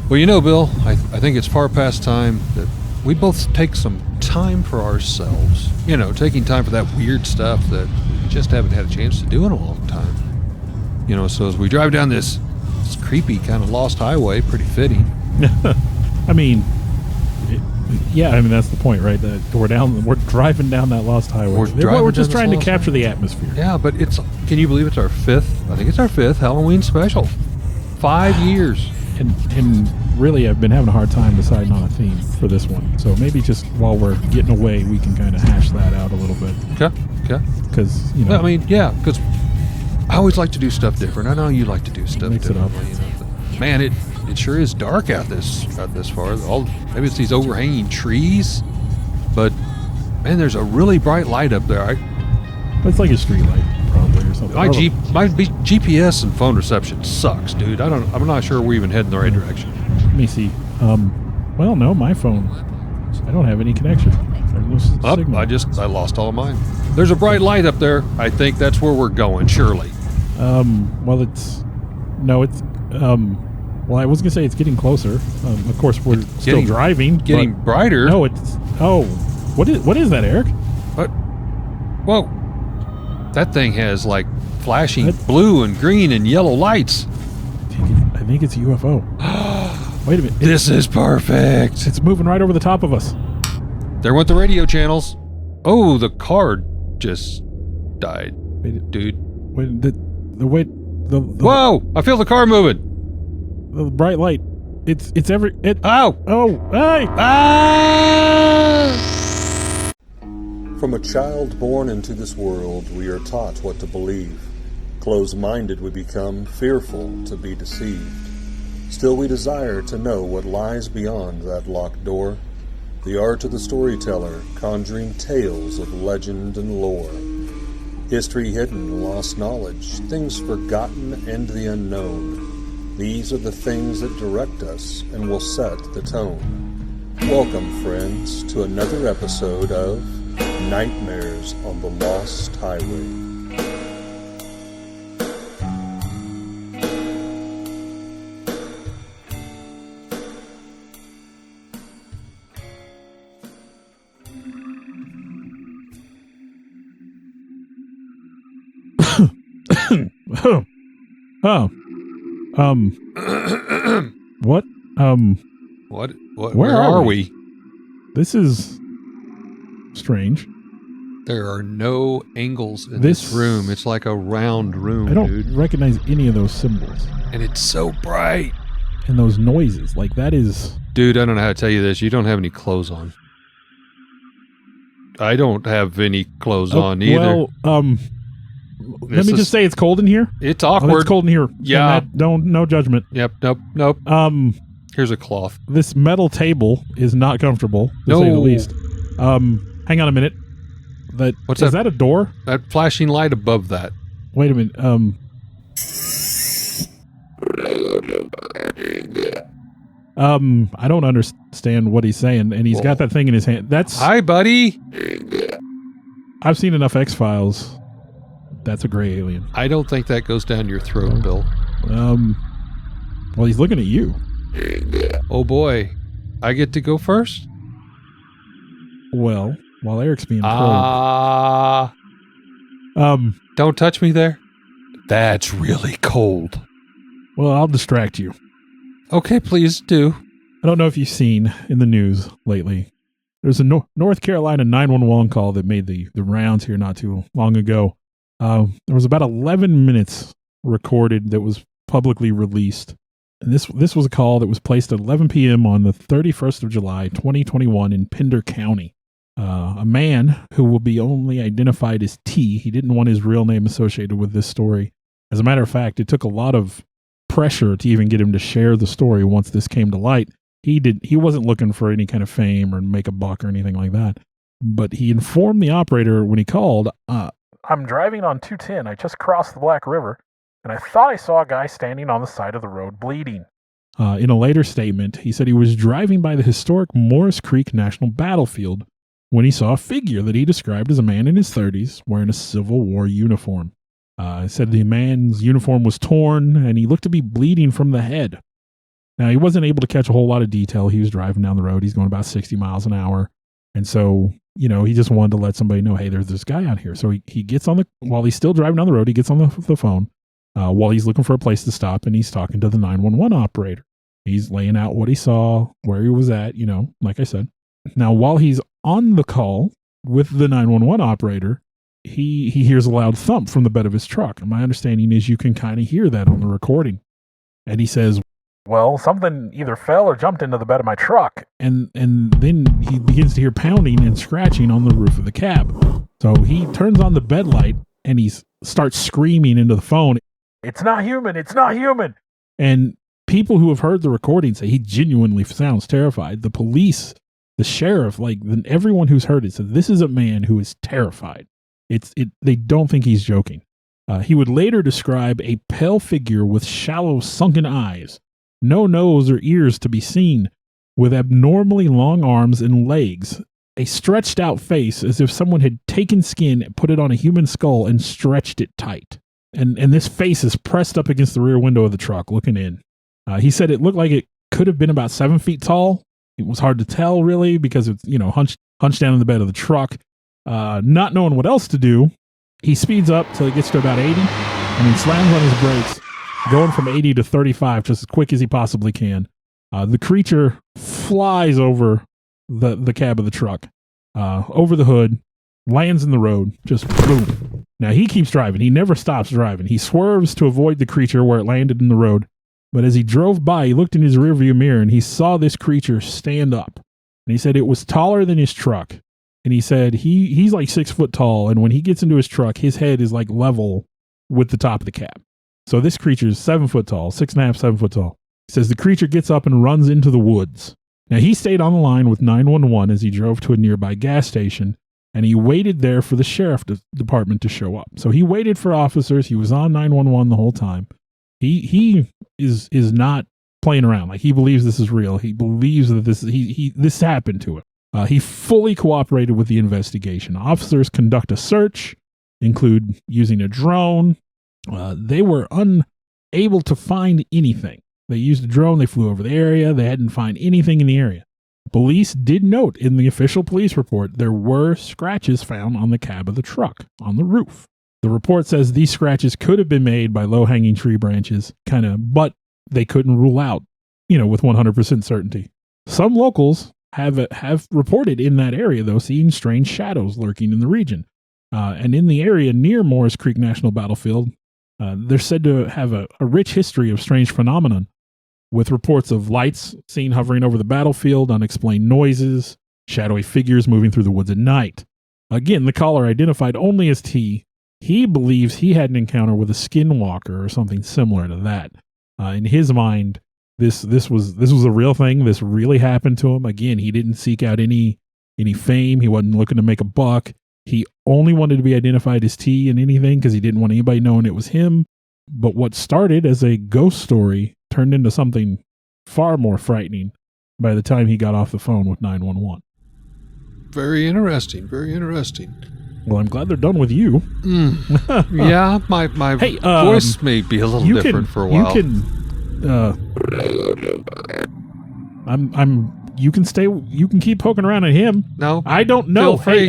Well, Bill, I think it's far past time that we both take some time for ourselves. Taking time for that weird stuff that we just haven't had a chance to do in a long time. So as we drive down this creepy kind of lost highway, pretty fitting. I mean, that's the point, right? That we're driving down that lost highway. We're just trying to capture the atmosphere. Yeah, but can you believe it's our fifth? I think it's our fifth Halloween special. 5 years. And really, I've been having a hard time deciding on a theme for this one. So maybe just while we're getting away, we can kind of hash that out a little bit. Okay. Because, Well, because I always like to do stuff different. I know you like to do stuff mix it up. Man, it sure is dark out this far. Maybe it's these overhanging trees, but man, there's a really bright light up there. It's like a street light, probably, or something. My GPS and phone reception sucks, dude. I'm not sure we're even heading the right direction. Let me see. Well, no, my phone. I don't have any connection. There's no signal. I lost all of mine. There's a bright light up there. I think that's where we're going, surely. Well, I was gonna say it's getting closer. Of course, we're still driving. Getting brighter. No, what is that, Eric? What? Whoa. That thing has like flashing blue and green and yellow lights. I think it's a UFO. Wait a minute. This is perfect. It's moving right over the top of us. There went the radio channels. Oh, the car just died. Wait, dude. Wait, the Whoa! I feel the car moving. The bright light. It's every. Ow! Oh! Hey! Ah! From a child born into this world, we are taught what to believe. Closed-minded we become, fearful to be deceived. Still we desire to know what lies beyond that locked door. The art of the storyteller, conjuring tales of legend and lore. History hidden, lost knowledge, things forgotten and the unknown. These are the things that direct us and will set the tone. Welcome, friends, to another episode of Nightmares on the Lost Highway. What? Where are we? This is strange. There are no angles in this room. It's like a round room, I don't dude. recognize any of those symbols. And it's so bright. And those noises, like that is... Dude, I don't know how to tell you this. You don't have any clothes on. I don't have any clothes on either. Well, let me just say it's cold in here. It's awkward. It's cold in here. Yeah. No judgment. Yep. Nope. Here's a cloth. This metal table is not comfortable, to say the least. Hang on a minute. What's that? Is that a door? That flashing light above that. Wait a minute. I don't understand what he's saying, and he's got that thing in his hand. Hi, buddy. I've seen enough X-Files. That's a gray alien. I don't think that goes down your throat, Bill. Well, he's looking at you. Oh boy, I get to go first? Well, while Eric's being cold. Don't touch me there. That's really cold. Well, I'll distract you. Okay, please do. I don't know if you've seen in the news lately. There's a North Carolina 911 call that made the rounds here not too long ago. There was about 11 minutes recorded that was publicly released. And this was a call that was placed at 11 p.m. on the 31st of July, 2021 in Pender County. A man who will be only identified as T. He didn't want his real name associated with this story. As a matter of fact, it took a lot of pressure to even get him to share the story once this came to light. He wasn't looking for any kind of fame or make a buck or anything like that. But he informed the operator when he called, I'm driving on 210. I just crossed the Black River, and I thought I saw a guy standing on the side of the road bleeding. In a later statement, he said he was driving by the historic Morris Creek National Battlefield when he saw a figure that he described as a man in his 30s wearing a Civil War uniform. He said the man's uniform was torn, and he looked to be bleeding from the head. Now, he wasn't able to catch a whole lot of detail. He was driving down the road. He's going about 60 miles an hour. And so, he just wanted to let somebody know, hey, there's this guy out here. So he gets on while he's still driving down the road, he gets on the phone while he's looking for a place to stop, and he's talking to the 911 operator. He's laying out what he saw, where he was at, like I said. Now, while he's on the call with the 911 operator, he hears a loud thump from the bed of his truck. And my understanding is you can kind of hear that on the recording. And he says, well, something either fell or jumped into the bed of my truck. And then he begins to hear pounding and scratching on the roof of the cab. So he turns on the bed light and he starts screaming into the phone, it's not human, it's not human. And people who have heard the recording say he genuinely sounds terrified. The police, the sheriff, everyone who's heard it said this is a man who is terrified. They don't think he's joking. He would later describe a pale figure with shallow, sunken eyes, no nose or ears to be seen, with abnormally long arms and legs, a stretched out face as if someone had taken skin, put it on a human skull, and stretched it tight. And this face is pressed up against the rear window of the truck, looking in. He said it looked like it could have been about 7 feet tall. It was hard to tell, really, because it's, hunched down in the bed of the truck. Not knowing what else to do, he speeds up till he gets to about 80, and he slams on his brakes, going from 80 to 35 just as quick as he possibly can. The creature flies over the cab of the truck, over the hood, lands in the road, just boom. Now, he keeps driving. He never stops driving. He swerves to avoid the creature where it landed in the road. But as he drove by, he looked in his rearview mirror and he saw this creature stand up. And he said it was taller than his truck. And he said he's like 6 foot tall. And when he gets into his truck, his head is like level with the top of the cab. So this creature is 7 foot tall, 6.5, 7 foot tall. He says the creature gets up and runs into the woods. Now, he stayed on the line with 911 as he drove to a nearby gas station. And he waited there for the sheriff department to show up. So he waited for officers. He was on 911 the whole time. He is not playing around. Like, he believes this is real. He believes that this happened to him. He fully cooperated with the investigation. Officers conduct a search, include using a drone. They were unable to find anything. They used a drone. They flew over the area. They hadn't found anything in the area. Police did note in the official police report there were scratches found on the cab of the truck, on the roof. The report says these scratches could have been made by low-hanging tree branches, but they couldn't rule out, with 100% certainty. Some locals have reported in that area, though, seeing strange shadows lurking in the region. And in the area near Morris Creek National Battlefield, they're said to have a rich history of strange phenomenon, with reports of lights seen hovering over the battlefield, unexplained noises, shadowy figures moving through the woods at night. Again, the caller identified only as T. He believes he had an encounter with a skinwalker or something similar to that. In his mind, this was a real thing. This really happened to him. Again, he didn't seek out any fame. He wasn't looking to make a buck. He only wanted to be identified as T in anything because he didn't want anybody knowing it was him. But what started as a ghost story turned into something far more frightening by the time he got off the phone with 911. Very interesting. Very interesting. Well, I'm glad they're done with you. Yeah, my voice may be a little different for a while. You can keep poking around at him. No, I don't know. Feel free.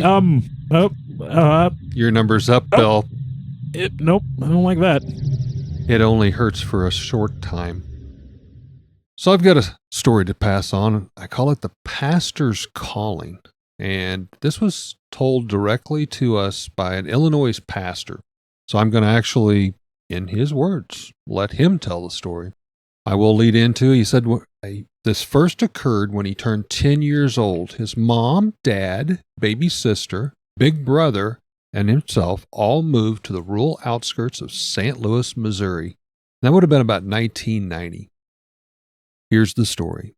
Hey, your number's up, Bill. Nope, I don't like that. It only hurts for a short time. So I've got a story to pass on. I call it the pastor's calling. And this was told directly to us by an Illinois pastor. So I'm going to actually, in his words, let him tell the story. I will lead into, he said, this first occurred when he turned 10 years old. His mom, dad, baby sister, big brother, and himself all moved to the rural outskirts of St. Louis, Missouri. That would have been about 1990. Here's the story.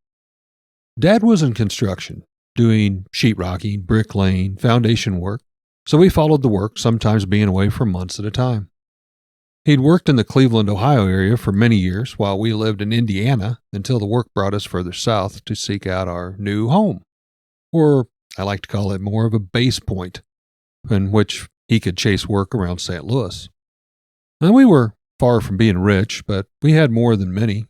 Dad was in construction, doing sheetrocking, bricklaying, foundation work, so we followed the work, sometimes being away for months at a time. He'd worked in the Cleveland, Ohio area for many years while we lived in Indiana until the work brought us further south to seek out our new home, or I like to call it more of a base point, in which he could chase work around St. Louis. Now, we were far from being rich, but we had more than many.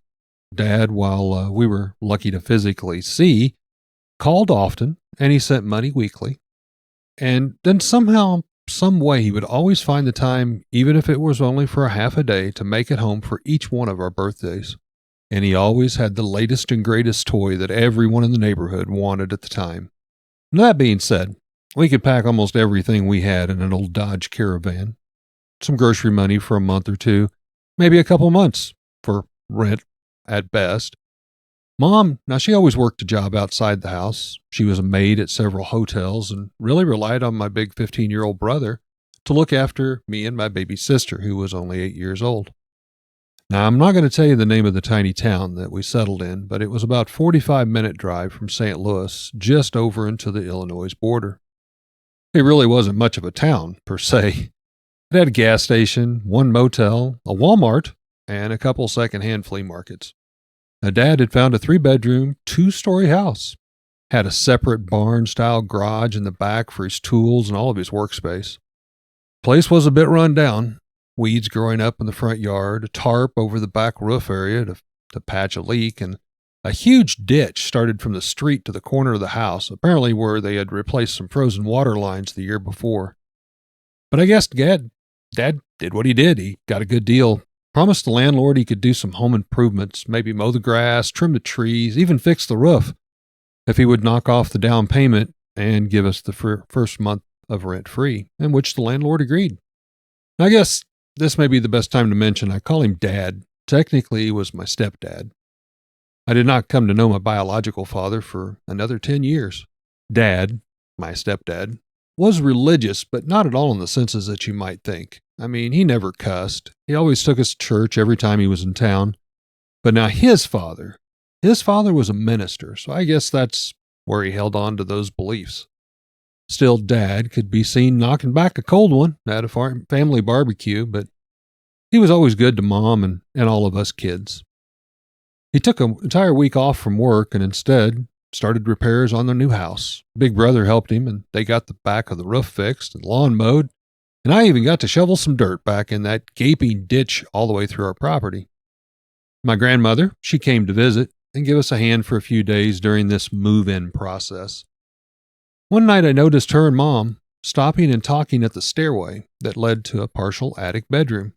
Dad, while we were lucky to physically see, called often and he sent money weekly. And then somehow, some way, he would always find the time, even if it was only for a half a day, to make it home for each one of our birthdays. And he always had the latest and greatest toy that everyone in the neighborhood wanted at the time. And that being said, we could pack almost everything we had in an old Dodge Caravan. Some grocery money for a month or two, maybe a couple months for rent at best. Mom, now she always worked a job outside the house. She was a maid at several hotels and really relied on my big 15-year-old brother to look after me and my baby sister, who was only 8 years old. Now, I'm not going to tell you the name of the tiny town that we settled in, but it was about a 45-minute drive from St. Louis, just over into the Illinois border. It really wasn't much of a town, per se. It had a gas station, one motel, a Walmart, and a couple secondhand flea markets. Now, Dad had found a 3-bedroom, 2-story house. Had a separate barn-style garage in the back for his tools and all of his workspace. Place was a bit run down. Weeds growing up in the front yard, a tarp over the back roof area to patch a leak, and a huge ditch started from the street to the corner of the house, apparently where they had replaced some frozen water lines the year before. But I guess Dad did what he did. He got a good deal. Promised the landlord he could do some home improvements, maybe mow the grass, trim the trees, even fix the roof, if he would knock off the down payment and give us the first month of rent free, in which the landlord agreed. I guess this may be the best time to mention I call him Dad. Technically, he was my stepdad. I did not come to know my biological father for another 10 years. Dad, my stepdad, was religious, but not at all in the senses that you might think. I mean, he never cussed. He always took us to church every time he was in town. But now his father was a minister, so I guess that's where he held on to those beliefs. Still, Dad could be seen knocking back a cold one at a family barbecue, but he was always good to Mom and all of us kids. He took an entire week off from work and instead started repairs on their new house. Big brother helped him, and they got the back of the roof fixed and lawn mowed, and I even got to shovel some dirt back in that gaping ditch all the way through our property. My grandmother, she came to visit and give us a hand for a few days during this move-in process. One night I noticed her and Mom stopping and talking at the stairway that led to a partial attic bedroom.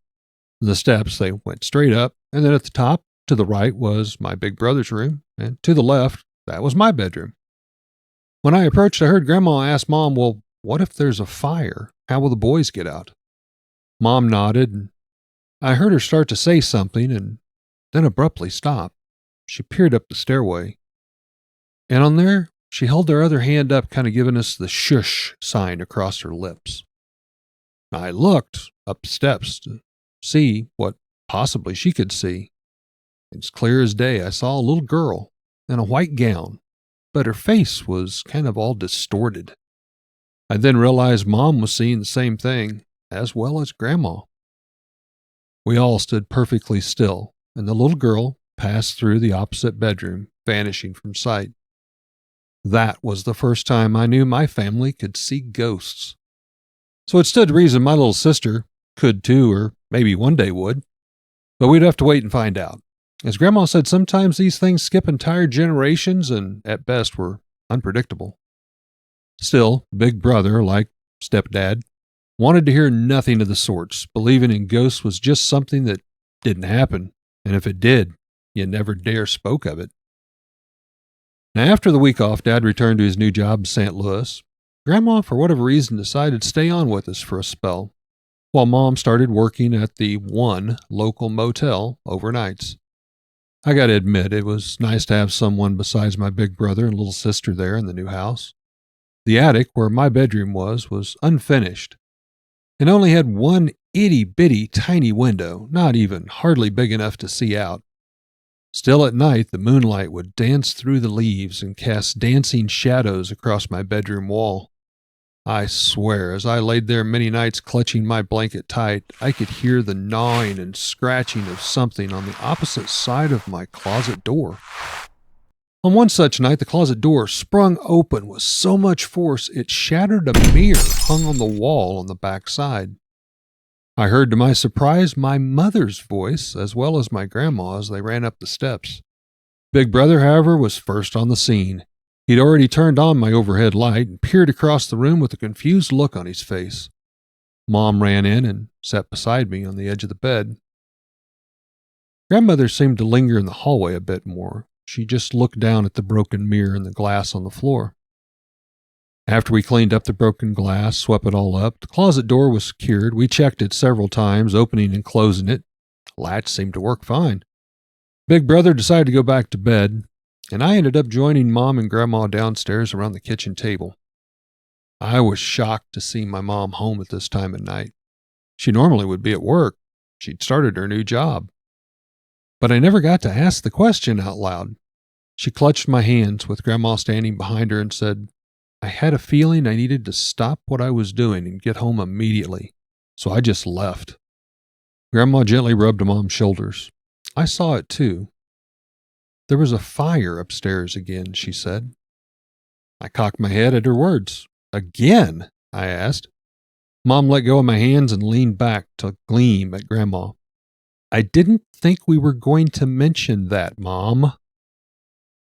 The steps, they went straight up, and then at the top, to the right, was my big brother's room, and to the left, that was my bedroom. When I approached, I heard Grandma ask Mom, well, what if there's a fire? How will the boys get out? Mom nodded, and I heard her start to say something and then abruptly stop. She peered up the stairway, and on there, she held her other hand up, kind of giving us the shush sign across her lips. I looked up the steps to see what possibly she could see. It's clear as day. I saw a little girl in a white gown, but her face was kind of all distorted. I then realized Mom was seeing the same thing, as well as Grandma. We all stood perfectly still, and the little girl passed through the opposite bedroom, vanishing from sight. That was the first time I knew my family could see ghosts. So it stood to reason my little sister could too, or maybe one day would, but we'd have to wait and find out. As Grandma said, sometimes these things skip entire generations and, at best, were unpredictable. Still, Big Brother, like Stepdad, wanted to hear nothing of the sorts. Believing in ghosts was just something that didn't happen, and if it did, you never dare spoke of it. Now, after the week off, Dad returned to his new job in St. Louis. Grandma, for whatever reason, decided to stay on with us for a spell, while Mom started working at the one local motel overnights. I gotta admit, it was nice to have someone besides my big brother and little sister there in the new house. The attic, where my bedroom was unfinished, and only had one itty-bitty tiny window, not even hardly big enough to see out. Still at night, the moonlight would dance through the leaves and cast dancing shadows across my bedroom wall. I swear, as I laid there many nights clutching my blanket tight, I could hear the gnawing and scratching of something on the opposite side of my closet door. On one such night, the closet door sprung open with so much force it shattered a mirror hung on the wall on the back side. I heard to my surprise my mother's voice as well as my grandma as they ran up the steps. Big Brother, however, was first on the scene. He'd already turned on my overhead light and peered across the room with a confused look on his face. Mom ran in and sat beside me on the edge of the bed. Grandmother seemed to linger in the hallway a bit more. She just looked down at the broken mirror and the glass on the floor. After we cleaned up the broken glass, swept it all up, the closet door was secured. We checked it several times, opening and closing it. The latch seemed to work fine. Big Brother decided to go back to bed, and I ended up joining Mom and Grandma downstairs around the kitchen table. I was shocked to see my mom home at this time of night. She normally would be at work. She'd started her new job. But I never got to ask the question out loud. She clutched my hands with Grandma standing behind her and said, I had a feeling I needed to stop what I was doing and get home immediately, so I just left. Grandma gently rubbed Mom's shoulders. I saw it too. There was a fire upstairs again, she said. I cocked my head at her words. Again? I asked. Mom let go of my hands and leaned back to gleam at Grandma. I didn't think we were going to mention that, Mom.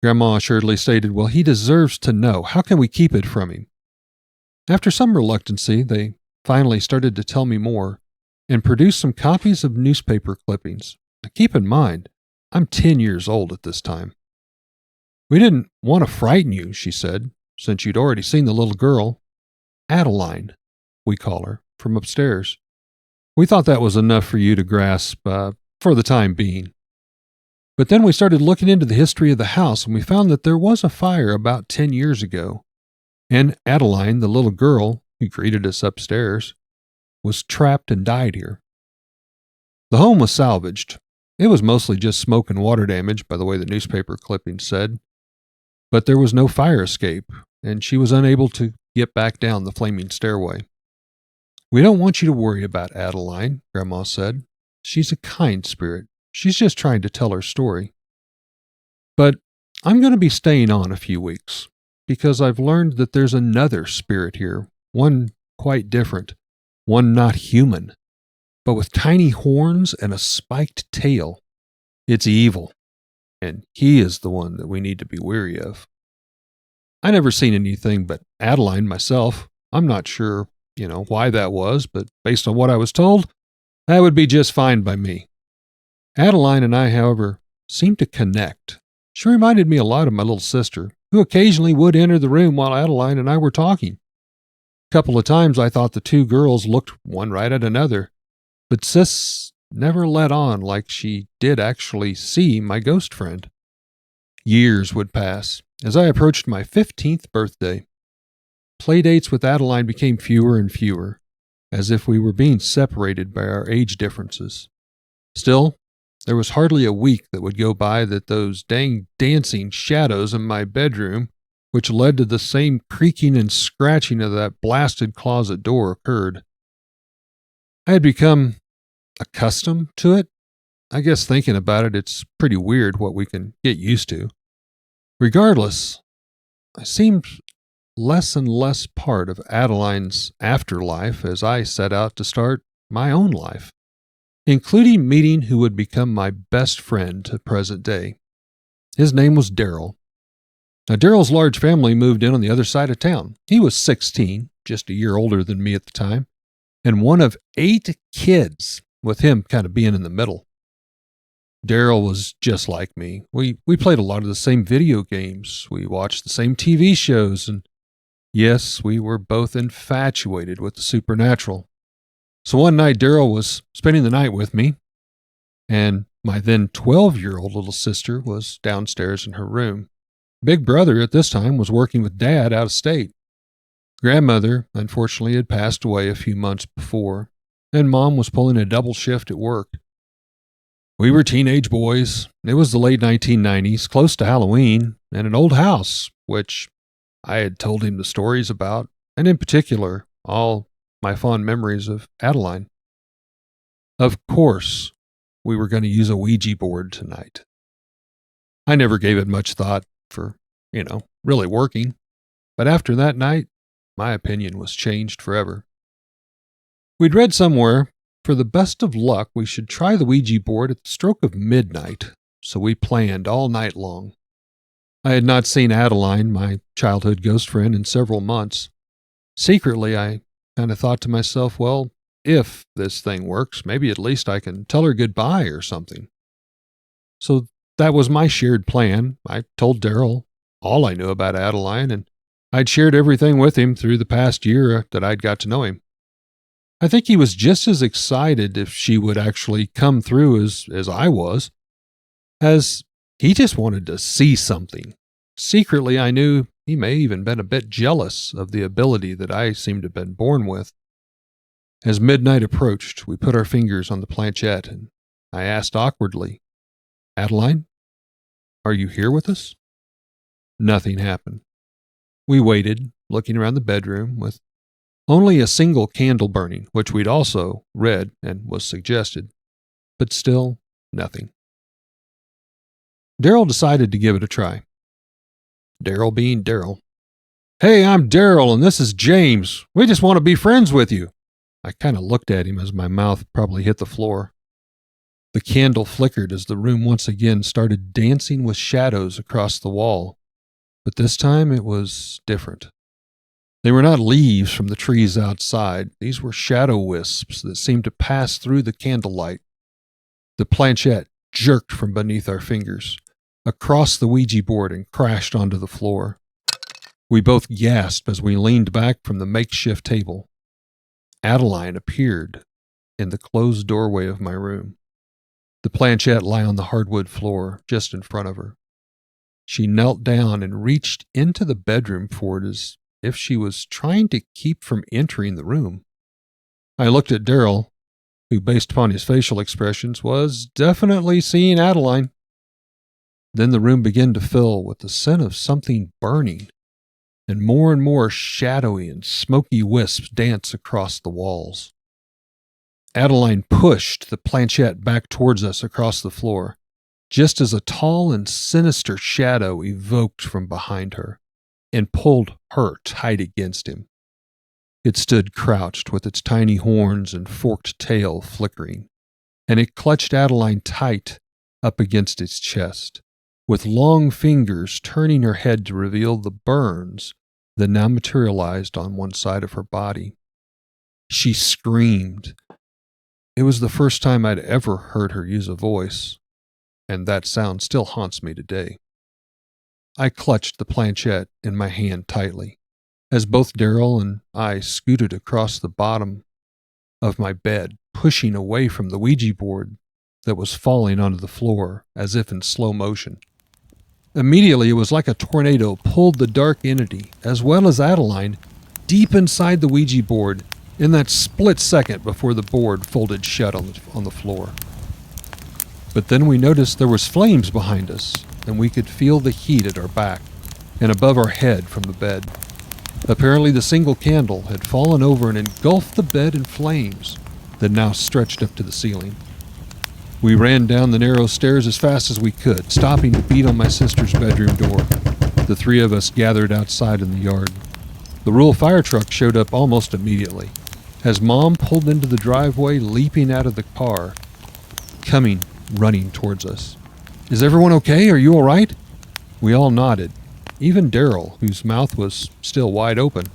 Grandma assuredly stated, well, he deserves to know. How can we keep it from him? After some reluctancy, they finally started to tell me more and produced some copies of newspaper clippings. Now, keep in mind, I'm 10 years old at this time. We didn't want to frighten you, she said, since you'd already seen the little girl, Adeline, we call her, from upstairs. We thought that was enough for you to grasp for the time being. But then we started looking into the history of the house, and we found that there was a fire about 10 years ago, and Adeline, the little girl who greeted us upstairs, was trapped and died here. The home was salvaged. It was mostly just smoke and water damage, by the way the newspaper clipping said. But there was no fire escape, and she was unable to get back down the flaming stairway. We don't want you to worry about Adeline, Grandma said. She's a kind spirit. She's just trying to tell her story. But I'm going to be staying on a few weeks, because I've learned that there's another spirit here, one quite different, one not human, but with tiny horns and a spiked tail. It's evil, and he is the one that we need to be wary of. I never seen anything but Adeline myself. I'm not sure, why that was, but based on what I was told, that would be just fine by me. Adeline and I, however, seemed to connect. She reminded me a lot of my little sister, who occasionally would enter the room while Adeline and I were talking. A couple of times I thought the two girls looked one right at another, but Sis never let on like she did actually see my ghost friend. Years would pass as I approached my 15th birthday. Playdates with Adeline became fewer and fewer, as if we were being separated by our age differences. Still, there was hardly a week that would go by that those dang dancing shadows in my bedroom, which led to the same creaking and scratching of that blasted closet door, occurred. I had become accustomed to it. I guess thinking about it, it's pretty weird what we can get used to. Regardless, I seemed less and less part of Adeline's afterlife as I set out to start my own life, including meeting who would become my best friend to present day. His name was Daryl. Now, Daryl's large family moved in on the other side of town. He was 16, just a year older than me at the time, and one of 8 kids, with him kind of being in the middle. Daryl was just like me. We played a lot of the same video games. We watched the same TV shows, and yes, we were both infatuated with the supernatural. So one night, Daryl was spending the night with me, and my then 12-year-old little sister was downstairs in her room. Big Brother at this time was working with Dad out of state. Grandmother, unfortunately, had passed away a few months before, and Mom was pulling a double shift at work. We were teenage boys. It was the late 1990s, close to Halloween, and an old house, which I had told him the stories about, and in particular, all my fond memories of Adeline. Of course, we were going to use a Ouija board tonight. I never gave it much thought for, really working, but after that night, my opinion was changed forever. We'd read somewhere for the best of luck, we should try the Ouija board at the stroke of midnight, so we planned all night long. I had not seen Adeline, my childhood ghost friend, in several months. Secretly, I kind of thought to myself, well, if this thing works, maybe at least I can tell her goodbye or something. So that was my shared plan. I told Daryl all I knew about Adeline, and I'd shared everything with him through the past year that I'd got to know him. I think he was just as excited if she would actually come through as I was, as he just wanted to see something. Secretly, I knew he may even been a bit jealous of the ability that I seemed to have been born with. As midnight approached, we put our fingers on the planchette, and I asked awkwardly, "Adeline, are you here with us?" Nothing happened. We waited, looking around the bedroom with only a single candle burning, which we'd also read and was suggested, but still nothing. Daryl decided to give it a try. Daryl being Daryl. "Hey, I'm Daryl, and this is James. We just want to be friends with you." I kind of looked at him as my mouth probably hit the floor. The candle flickered as the room once again started dancing with shadows across the wall, but this time it was different. They were not leaves from the trees outside. These were shadow wisps that seemed to pass through the candlelight. The planchette jerked from beneath our fingers, across the Ouija board, and crashed onto the floor. We both gasped as we leaned back from the makeshift table. Adeline appeared in the closed doorway of my room. The planchette lay on the hardwood floor just in front of her. She knelt down and reached into the bedroom for it as if she was trying to keep from entering the room. I looked at Daryl, who, based upon his facial expressions, was definitely seeing Adeline. Then the room began to fill with the scent of something burning, and more shadowy and smoky wisps danced across the walls. Adeline pushed the planchette back towards us across the floor, just as a tall and sinister shadow evoked from behind her and pulled her tight against him. It stood crouched with its tiny horns and forked tail flickering, and it clutched Adeline tight up against its chest, with long fingers turning her head to reveal the burns that now materialized on one side of her body. She screamed. It was the first time I'd ever heard her use a voice, and that sound still haunts me today. I clutched the planchette in my hand tightly, as both Daryl and I scooted across the bottom of my bed, pushing away from the Ouija board that was falling onto the floor as if in slow motion. Immediately, it was like a tornado pulled the dark entity, as well as Adeline, deep inside the Ouija board in that split second before the board folded shut on the floor. But then we noticed there was flames behind us, and we could feel the heat at our back and above our head from the bed. Apparently the single candle had fallen over and engulfed the bed in flames that now stretched up to the ceiling. We ran down the narrow stairs as fast as we could, stopping to beat on my sister's bedroom door. The three of us gathered outside in the yard. The rural fire truck showed up almost immediately, as Mom pulled into the driveway, leaping out of the car, coming running towards us. "Is everyone okay? Are you all right?" We all nodded, even Daryl, whose mouth was still wide open.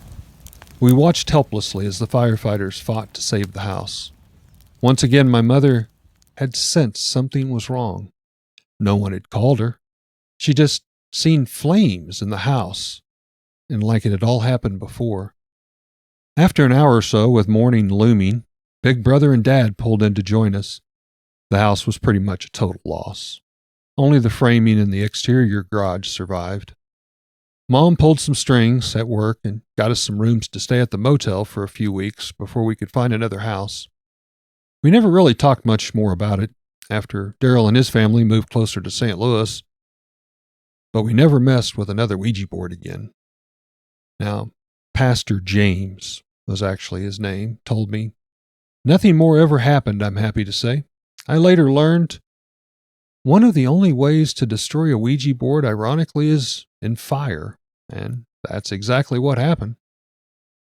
We watched helplessly as the firefighters fought to save the house. Once again, my mother had sensed something was wrong. No one had called her. She just seen flames in the house, and like it had all happened before. After an hour or so, with morning looming, Big Brother and Dad pulled in to join us. The house was pretty much a total loss. Only the framing and the exterior garage survived. Mom pulled some strings at work and got us some rooms to stay at the motel for a few weeks before we could find another house. We never really talked much more about it after Daryl and his family moved closer to St. Louis, but we never messed with another Ouija board again. Now, Pastor James was actually his name, told me. Nothing more ever happened, I'm happy to say. I later learned one of the only ways to destroy a Ouija board, ironically, is in fire, and that's exactly what happened.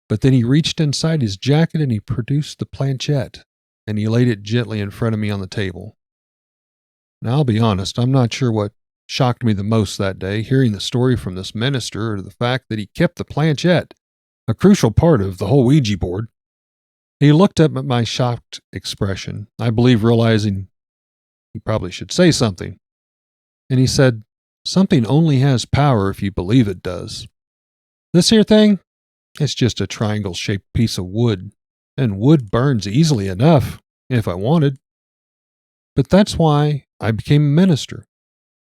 But then he reached inside his jacket and he produced the planchette, and he laid it gently in front of me on the table. Now, I'll be honest, I'm not sure what shocked me the most that day, hearing the story from this minister or the fact that he kept the planchette, a crucial part of the whole Ouija board. He looked up at my shocked expression, I believe realizing he probably should say something, and he said, "Something only has power if you believe it does. This here thing, it's just a triangle-shaped piece of wood, and wood burns easily enough, if I wanted. But that's why I became a minister.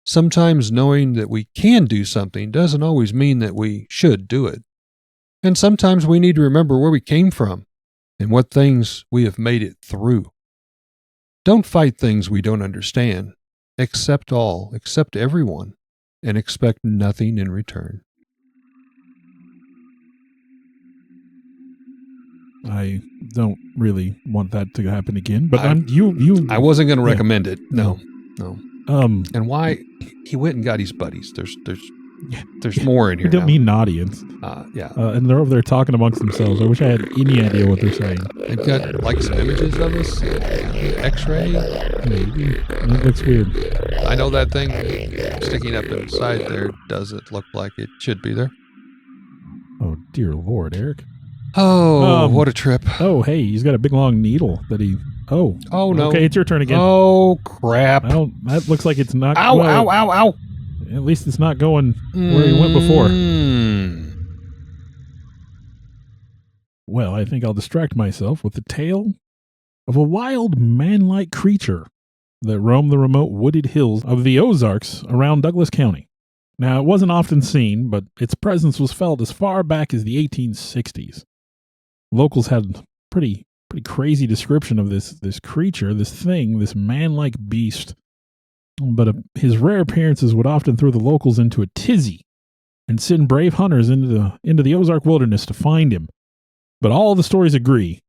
Sometimes knowing that we can do something doesn't always mean that we should do it. And sometimes we need to remember where we came from and what things we have made it through. Don't fight things we don't understand. Accept all, accept everyone, and expect nothing in return." I don't really want that to happen again, but I wasn't going to Yeah. recommend it. No. And why he went and got his buddies? There's more in here. we don't now. need an audience. Yeah, And they're over there talking amongst themselves. I wish I had any idea what they're saying. they've got like some images of us. X-ray. Maybe. That looks weird. I know that thing sticking up inside there doesn't look like it should be there. Oh, dear Lord, Eric. Oh, what a trip! Oh, hey, he's got a big long needle that he... Oh no! Okay, it's your turn again. Oh crap! That looks like it's not... Ow! Ow! Ow! Ow! At least it's not going where he went before. Well, I think I'll distract myself with the tale of a wild man-like creature that roamed the remote wooded hills of the Ozarks around Douglas County. Now, it wasn't often seen, but its presence was felt as far back as the 1860s. Locals had pretty crazy description of this creature, this thing, this man-like beast. But his rare appearances would often throw the locals into a tizzy and send brave hunters into the Ozark wilderness to find him. But all the stories agree,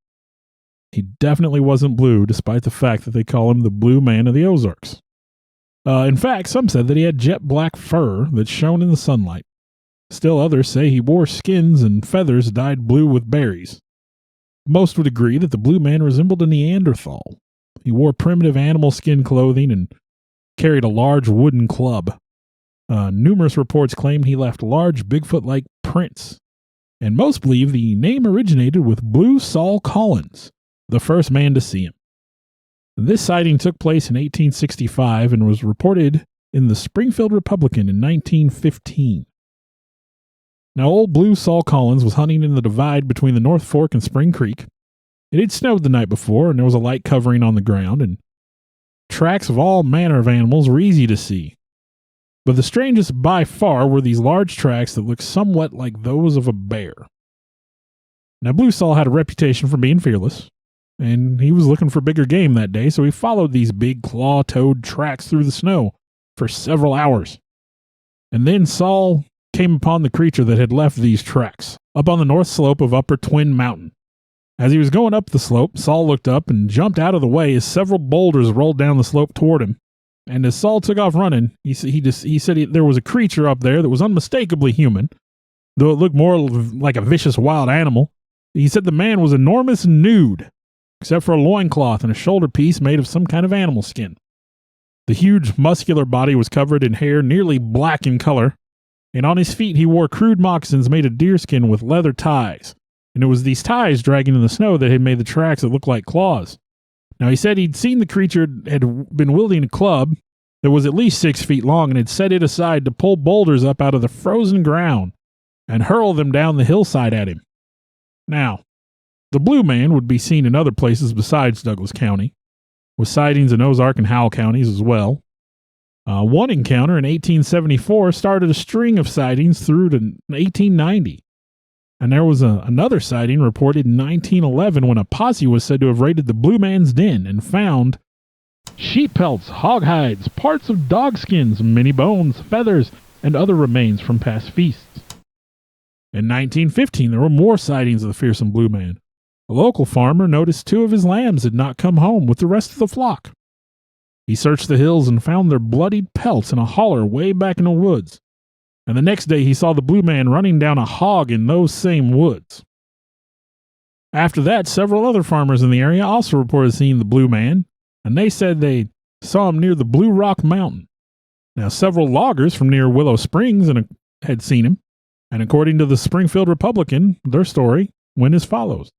he definitely wasn't blue, despite the fact that they call him the Blue Man of the Ozarks. In fact, some said that he had jet black fur that shone in the sunlight. Still others say he wore skins and feathers dyed blue with berries. Most would agree that the Blue Man resembled a Neanderthal. He wore primitive animal skin clothing and carried a large wooden club. Numerous reports claimed he left large Bigfoot-like prints. And most believe the name originated with Blue Saul Collins, the first man to see him. This sighting took place in 1865 and was reported in the Springfield Republican in 1915. Now, old Blue Saul Collins was hunting in the divide between the North Fork and Spring Creek. It had snowed the night before, and there was a light covering on the ground, and tracks of all manner of animals were easy to see. But the strangest by far were these large tracks that looked somewhat like those of a bear. Now, Blue Saul had a reputation for being fearless, and he was looking for bigger game that day, so he followed these big claw-toed tracks through the snow for several hours. And then Saul came upon the creature that had left these tracks, up on the north slope of Upper Twin Mountain. As he was going up the slope, Saul looked up and jumped out of the way as several boulders rolled down the slope toward him. And as Saul took off running, he said there was a creature up there that was unmistakably human, though it looked more like a vicious wild animal. He said the man was enormous and nude, except for a loincloth and a shoulder piece made of some kind of animal skin. The huge, muscular body was covered in hair nearly black in color, and on his feet he wore crude moccasins made of deerskin with leather ties, and it was these ties dragging in the snow that had made the tracks that looked like claws. Now, he said he'd seen the creature had been wielding a club that was at least 6 feet long and had set it aside to pull boulders up out of the frozen ground and hurl them down the hillside at him. Now, the Blue Man would be seen in other places besides Douglas County, with sightings in Ozark and Howell counties as well. One encounter in 1874 started a string of sightings through to 1890. And there was another sighting reported in 1911 when a posse was said to have raided the Blue Man's den and found sheep pelts, hog hides, parts of dog skins, many bones, feathers, and other remains from past feasts. In 1915, there were more sightings of the fearsome Blue Man. A local farmer noticed 2 of his lambs had not come home with the rest of the flock. He searched the hills and found their bloodied pelts in a holler way back in the woods. And the next day he saw the Blue Man running down a hog in those same woods. After that, several other farmers in the area also reported seeing the Blue Man, and they said they saw him near the Blue Rock Mountain. Now, several loggers from near Willow Springs had seen him, and according to the Springfield Republican, their story went as follows.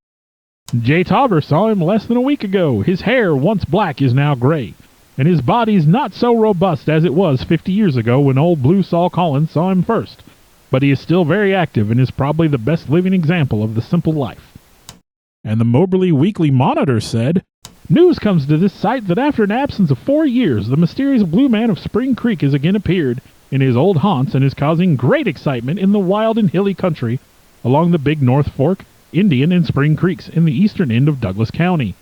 Jay Tauber saw him less than a week ago. His hair, once black, is now gray, and his body's not so robust as it was 50 years ago when old Blue Saul Collins saw him first, but he is still very active and is probably the best living example of the simple life. And the Moberly Weekly Monitor said, news comes to this site that after an absence of 4 years, the mysterious Blue Man of Spring Creek has again appeared in his old haunts and is causing great excitement in the wild and hilly country along the Big North Fork, Indian, and Spring Creeks in the eastern end of Douglas County.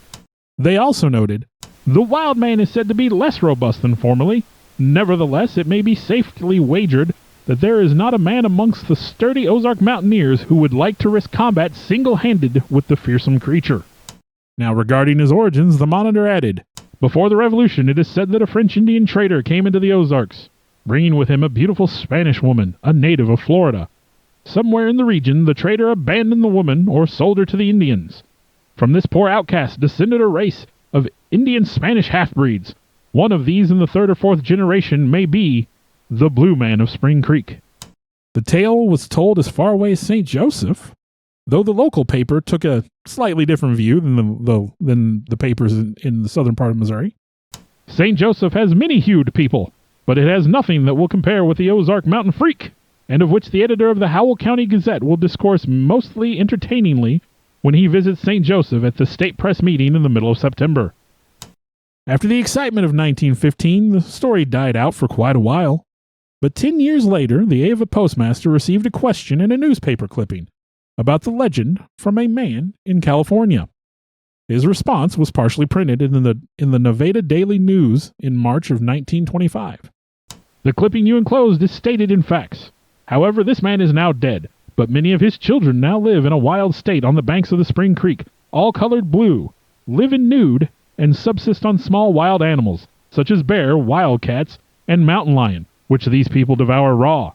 They also noted, the wild man is said to be less robust than formerly. Nevertheless, it may be safely wagered that there is not a man amongst the sturdy Ozark mountaineers who would like to risk combat single-handed with the fearsome creature. Now, regarding his origins, the Monitor added, before the Revolution, it is said that a French Indian trader came into the Ozarks, bringing with him a beautiful Spanish woman, a native of Florida. Somewhere in the region, the trader abandoned the woman or sold her to the Indians. From this poor outcast descended a race of Indian Spanish half-breeds. One of these in the third or fourth generation may be the Blue Man of Spring Creek. The tale was told as far away as St. Joseph, though the local paper took a slightly different view than the papers in the southern part of Missouri. St. Joseph has many-hued people, but it has nothing that will compare with the Ozark Mountain Freak, and of which the editor of the Howell County Gazette will discourse mostly entertainingly when he visits St. Joseph at the state press meeting in the middle of September. After the excitement of 1915, the story died out for quite a while. But 10 years later, the Ava postmaster received a question in a newspaper clipping about the legend from a man in California. His response was partially printed in the Nevada Daily News in March of 1925. The clipping you enclosed is stated in facts. However, this man is now dead, but many of his children now live in a wild state on the banks of the Spring Creek, all colored blue, live in nude, and subsist on small wild animals, such as bear, wildcats, and mountain lion, which these people devour raw.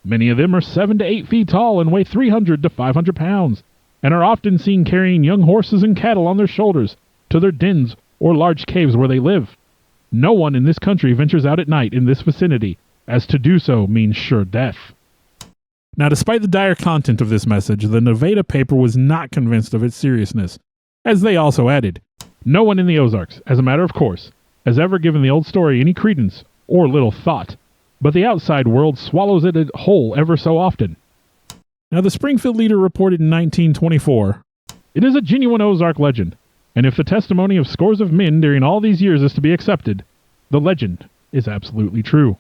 Many of them are 7 to 8 feet tall and weigh 300 to 500 pounds, and are often seen carrying young horses and cattle on their shoulders to their dens or large caves where they live. No one in this country ventures out at night in this vicinity, as to do so means sure death. Now, despite the dire content of this message, the Nevada paper was not convinced of its seriousness, as they also added, no one in the Ozarks, as a matter of course, has ever given the old story any credence or little thought, but the outside world swallows it whole ever so often. Now, the Springfield Leader reported in 1924, it is a genuine Ozark legend, and if the testimony of scores of men during all these years is to be accepted, the legend is absolutely true.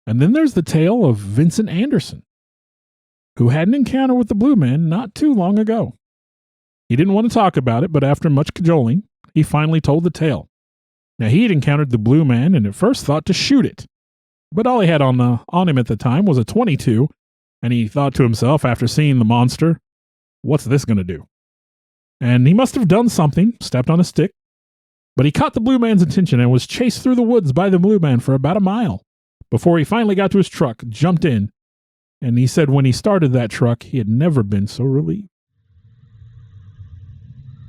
And then there's the tale of Vincent Anderson, who had an encounter with the Blue Man not too long ago. He didn't want to talk about it, but after much cajoling, he finally told the tale. Now, he had encountered the Blue Man and at first thought to shoot it, but all he had on him at the time was a .22, and he thought to himself after seeing the monster, what's this going to do? And he must have done something, stepped on a stick, but he caught the Blue Man's attention and was chased through the woods by the Blue Man for about a mile, before he finally got to his truck, jumped in, and he said when he started that truck, he had never been so relieved.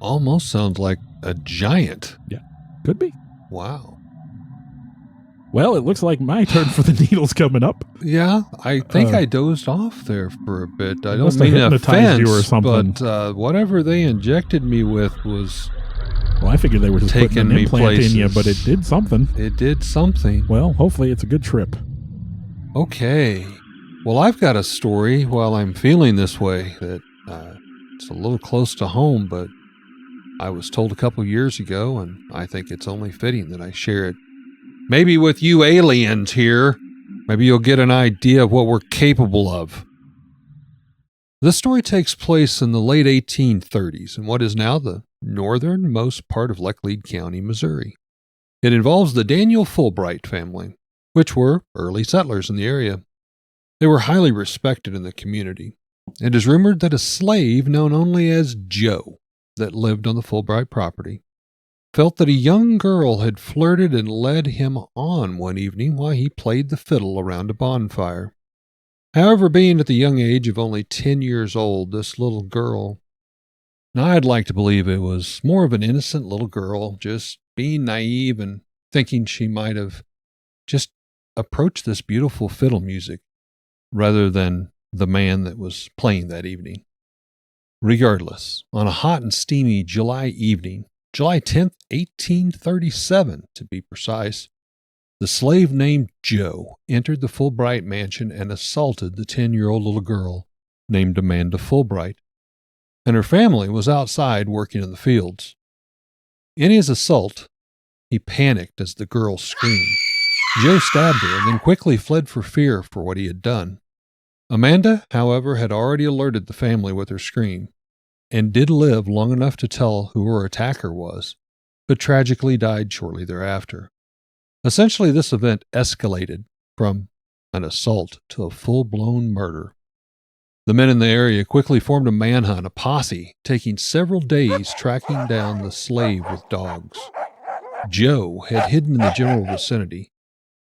Almost sounds like a giant. Yeah, could be. Wow. Well, it looks like my turn for the needles coming up. Yeah, I think I dozed off there for a bit. I don't must have mean hypnotized you or offense, something. but whatever they injected me with was Well, I figured they were just putting taking an me implant places. in you, but it did something. It did something. Well, hopefully it's a good trip. Okay. Well, I've got a story while I'm feeling this way that it's a little close to home, but I was told a couple years ago, and I think it's only fitting that I share it. Maybe with you aliens here, maybe you'll get an idea of what we're capable of. This story takes place in the late 1830s in what is now the northernmost part of Laclede County, Missouri. It involves the Daniel Fulbright family, which were early settlers in the area. They were highly respected in the community. It is rumored that a slave known only as Joe, that lived on the Fulbright property, felt that a young girl had flirted and led him on one evening while he played the fiddle around a bonfire. However, being at the young age of only 10 years old, this little girl Now, I'd like to believe it was more of an innocent little girl, just being naive and thinking she might have just approached this beautiful fiddle music rather than the man that was playing that evening. Regardless, on a hot and steamy July evening, July 10th, 1837 to be precise, the slave named Joe entered the Fulbright mansion and assaulted the 10-year-old little girl named Amanda Fulbright, and her family was outside working in the fields. In his assault, he panicked as the girl screamed. Joe stabbed her and then quickly fled for fear for what he had done. Amanda, however, had already alerted the family with her scream and did live long enough to tell who her attacker was, but tragically died shortly thereafter. Essentially, this event escalated from an assault to a full-blown murder. The men in the area quickly formed a manhunt, a posse, taking several days tracking down the slave with dogs. Joe had hidden in the general vicinity,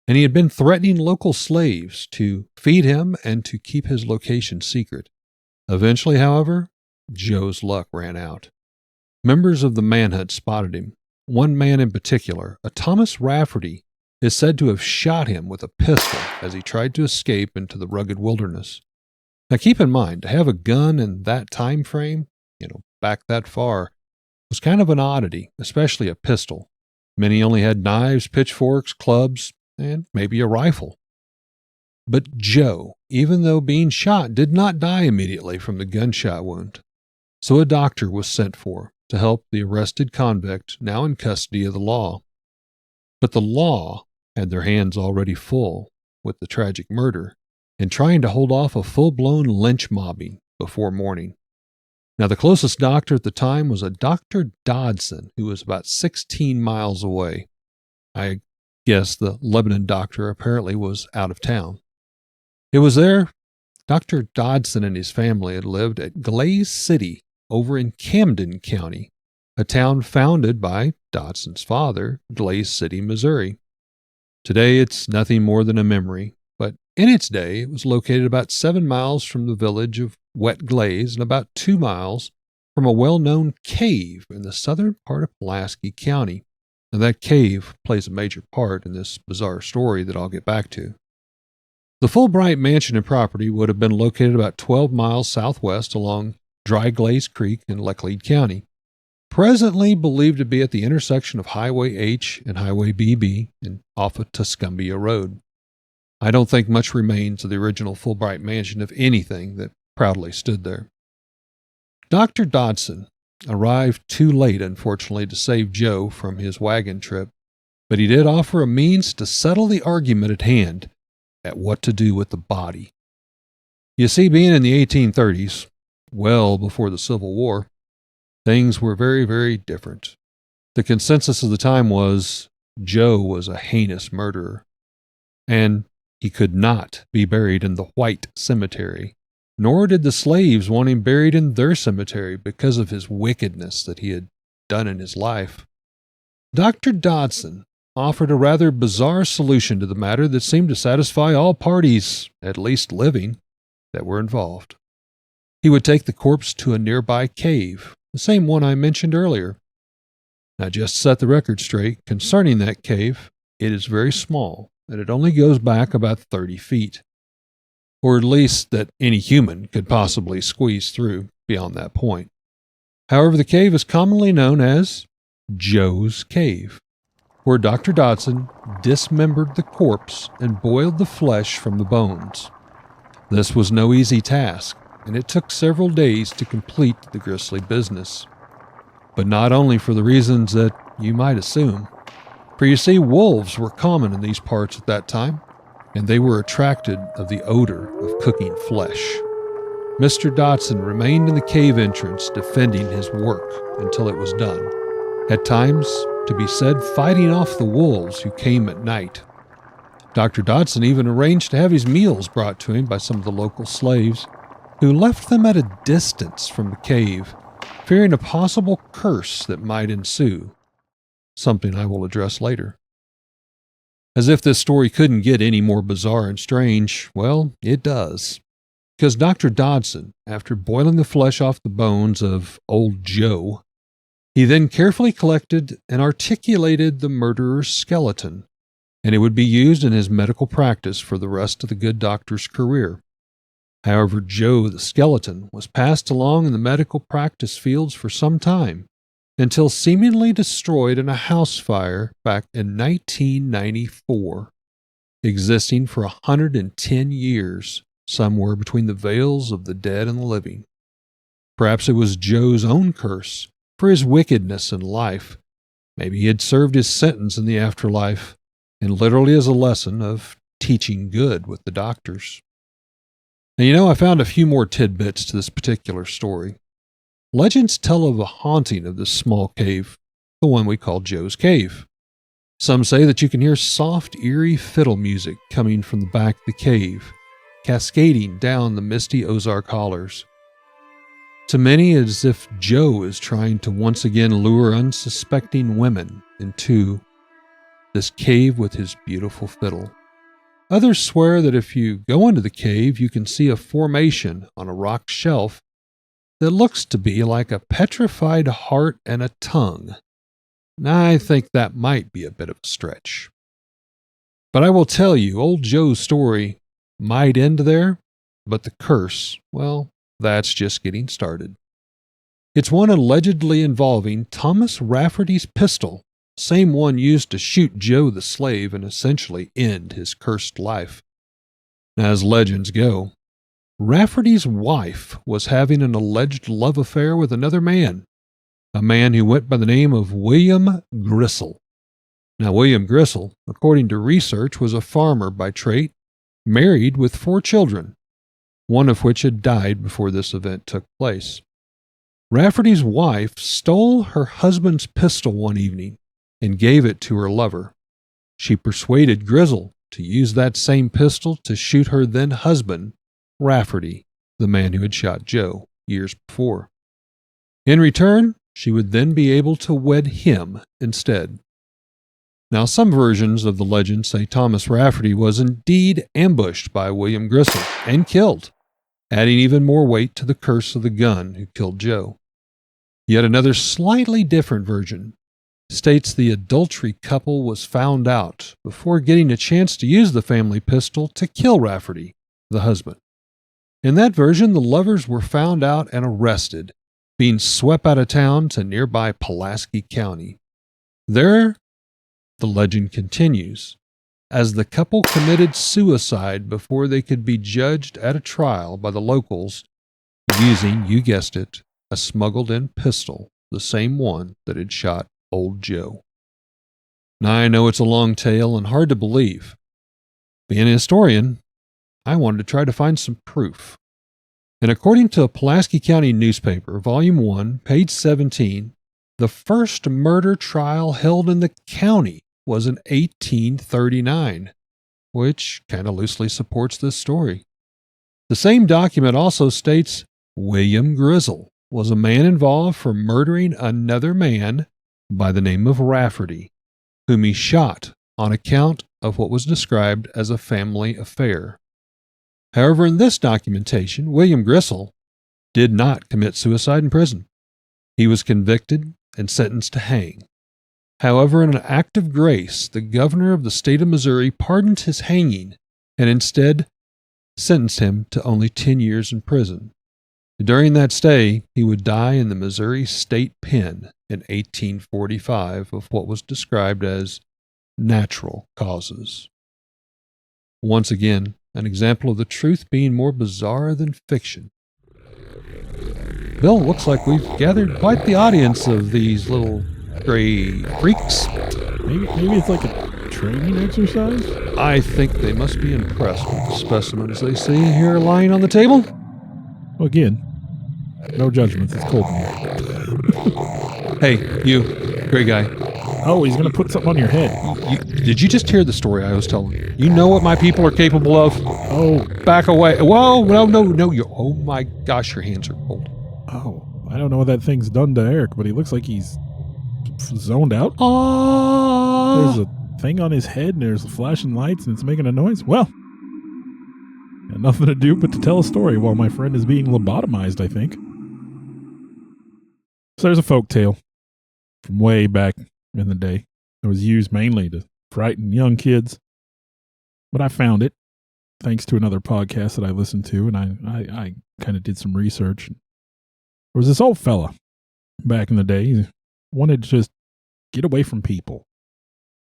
and he had been threatening local slaves to feed him and to keep his location secret. Eventually, however, Joe's luck ran out. Members of the manhunt spotted him. One man in particular, a Thomas Rafferty, is said to have shot him with a pistol as he tried to escape into the rugged wilderness. Now keep in mind, to have a gun in that time frame, back that far, was kind of an oddity, especially a pistol. Many only had knives, pitchforks, clubs, and maybe a rifle. But Joe, even though being shot, did not die immediately from the gunshot wound. So a doctor was sent for to help the arrested convict, now in custody of the law. But the law had their hands already full with the tragic murder and trying to hold off a full-blown lynch mobbing before morning. Now, the closest doctor at the time was a Dr. Dodson, who was about 16 miles away. I guess the Lebanon doctor apparently was out of town. It was there Dr. Dodson and his family had lived at Glaze City over in Camden County, a town founded by Dodson's father, Glaze City, Missouri. Today, it's nothing more than a memory, but in its day, it was located about 7 miles from the village of Wet Glaze and about 2 miles from a well-known cave in the southern part of Pulaski County. And that cave plays a major part in this bizarre story that I'll get back to. The Fulbright mansion and property would have been located about 12 miles southwest along Dry Glaze Creek in Laclede County, presently believed to be at the intersection of Highway H and Highway BB and off of Tuscumbia Road. I don't think much remains of the original Fulbright mansion, if anything, that proudly stood there. Dr. Dodson arrived too late, unfortunately, to save Joe from his wagon trip, but he did offer a means to settle the argument at hand at what to do with the body. You see, being in the 1830s, well before the Civil War, things were very, very different. The consensus of the time was Joe was a heinous murderer, and he could not be buried in the White Cemetery, nor did the slaves want him buried in their cemetery because of his wickedness that he had done in his life. Dr. Dodson offered a rather bizarre solution to the matter that seemed to satisfy all parties, at least living, that were involved. He would take the corpse to a nearby cave, the same one I mentioned earlier. Now, just to set the record straight concerning that cave, it is very small, and it only goes back about 30 feet, or at least that any human could possibly squeeze through beyond that point. However, the cave is commonly known as Joe's Cave, where Dr. Dodson dismembered the corpse and boiled the flesh from the bones. This was no easy task, and it took several days to complete the grisly business. But not only for the reasons that you might assume. For you see, wolves were common in these parts at that time, and they were attracted of the odor of cooking flesh. Mr. Dodson remained in the cave entrance defending his work until it was done. At times, to be said, fighting off the wolves who came at night. Dr. Dodson even arranged to have his meals brought to him by some of the local slaves, who left them at a distance from the cave, fearing a possible curse that might ensue, something I will address later. As if this story couldn't get any more bizarre and strange, well, it does. Because Dr. Dodson, after boiling the flesh off the bones of old Joe, he then carefully collected and articulated the murderer's skeleton, and it would be used in his medical practice for the rest of the good doctor's career. However, Joe the skeleton was passed along in the medical practice fields for some time, until seemingly destroyed in a house fire back in 1994, existing for 110 years, somewhere between the veils of the dead and the living. Perhaps it was Joe's own curse for his wickedness in life. Maybe he had served his sentence in the afterlife, and literally as a lesson of teaching good with the doctors. Now, I found a few more tidbits to this particular story. Legends tell of a haunting of this small cave, the one we call Joe's Cave. Some say that you can hear soft, eerie fiddle music coming from the back of the cave, cascading down the misty Ozark hollers. To many, it is as if Joe is trying to once again lure unsuspecting women into this cave with his beautiful fiddle. Others swear that if you go into the cave, you can see a formation on a rock shelf that looks to be like a petrified heart and a tongue. Now, I think that might be a bit of a stretch. But I will tell you, old Joe's story might end there, but the curse, well, that's just getting started. It's one allegedly involving Thomas Rafferty's pistol, same one used to shoot Joe the slave and essentially end his cursed life. Now, as legends go, Rafferty's wife was having an alleged love affair with another man, a man who went by the name of William Gristle. Now, William Gristle, according to research, was a farmer by trade, married with 4 children, one of which had died before this event took place. Rafferty's wife stole her husband's pistol one evening and gave it to her lover. She persuaded Gristle to use that same pistol to shoot her then husband, Rafferty, the man who had shot Joe years before. In return, she would then be able to wed him instead. Now, some versions of the legend say Thomas Rafferty was indeed ambushed by William Gristle and killed, adding even more weight to the curse of the gun who killed Joe. Yet another slightly different version states the adultery couple was found out before getting a chance to use the family pistol to kill Rafferty, the husband. In that version, the lovers were found out and arrested, being swept out of town to nearby Pulaski County. There, the legend continues, as the couple committed suicide before they could be judged at a trial by the locals using, you guessed it, a smuggled-in pistol, the same one that had shot old Joe. Now, I know it's a long tale and hard to believe. Being a historian, I wanted to try to find some proof. And according to a Pulaski County newspaper, Volume 1, page 17, the first murder trial held in the county was in 1839, which kind of loosely supports this story. The same document also states William Gristle was a man involved for murdering another man by the name of Rafferty, whom he shot on account of what was described as a family affair. However, in this documentation, William Gristle did not commit suicide in prison. He was convicted and sentenced to hang. However, in an act of grace, the governor of the state of Missouri pardoned his hanging and instead sentenced him to only 10 years in prison. During that stay, he would die in the Missouri State Pen in 1845 of what was described as natural causes. Once again, an example of the truth being more bizarre than fiction. Bill, it looks like we've gathered quite the audience of these little gray freaks. Maybe it's like a training exercise? I think they must be impressed with the specimens they see here lying on the table. Well, again, no judgments. It's cold in here. Hey, you, gray guy. Oh, he's going to put something on your head. Did you just hear the story I was telling you? You know what my people are capable of? Oh. Back away. Whoa, no. Oh my gosh, your hands are cold. Oh, I don't know what that thing's done to Eric, but he looks like he's zoned out. Oh. There's a thing on his head, and there's flashing lights, and it's making a noise. Well, Got nothing to do but to tell a story while my friend is being lobotomized, I think. So there's a folk tale from way back in the day. It was used mainly to frighten young kids. But I found it thanks to another podcast that I listened to, and I kind of did some research. There was this old fella back in the day. He wanted to just get away from people.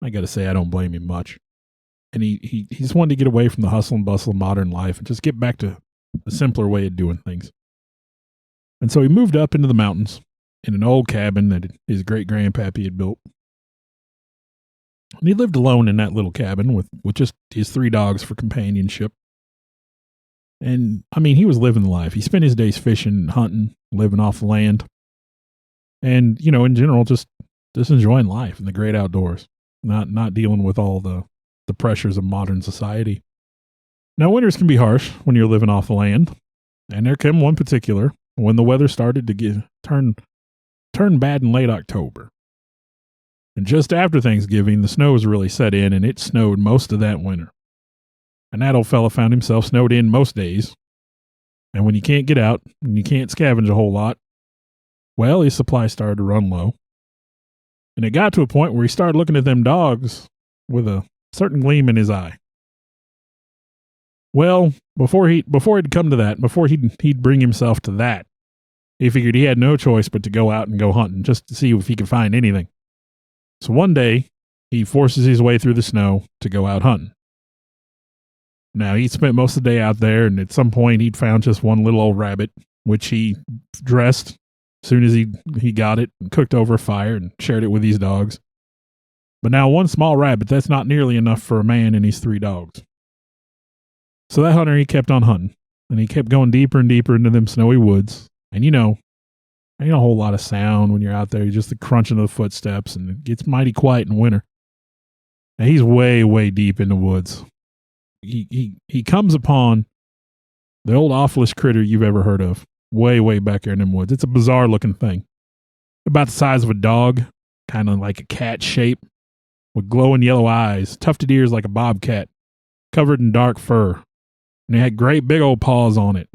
I got to say, I don't blame him much. And he just wanted to get away from the hustle and bustle of modern life and just get back to a simpler way of doing things. And so he moved up into the mountains in an old cabin that his great-grandpappy had built. And he lived alone in that little cabin with just his 3 dogs for companionship. And, I mean, he was living the life. He spent his days fishing, hunting, living off the land. And, you know, in general, just enjoying life in the great outdoors. Not dealing with all the pressures of modern society. Now, winters can be harsh when you're living off the land. And there came one particular when the weather started to turn bad in late October. And just after Thanksgiving, the snow was really set in, and it snowed most of that winter. And that old fella found himself snowed in most days. And when you can't get out and you can't scavenge a whole lot, well, his supply started to run low. And it got to a point where he started looking at them dogs with a certain gleam in his eye. Well, before he'd come to that, before he'd bring himself to that, he figured he had no choice but to go out and go hunting just to see if he could find anything. So one day, he forces his way through the snow to go out hunting. Now, he spent most of the day out there, and at some point, he'd found just one little old rabbit, which he dressed as soon as he got it and cooked over a fire and shared it with these dogs. But now one small rabbit, that's not nearly enough for a man and his 3 dogs. So that hunter, he kept on hunting, and he kept going deeper and deeper into them snowy woods. And ain't a whole lot of sound when you're out there. Just the crunching of the footsteps, and it gets mighty quiet in winter. And he's way, way deep in the woods. He comes upon the old awfulest critter you've ever heard of, way, way back there in them woods. It's a bizarre looking thing. About the size of a dog, kind of like a cat shape, with glowing yellow eyes, tufted ears like a bobcat, covered in dark fur. And it had great big old paws on it,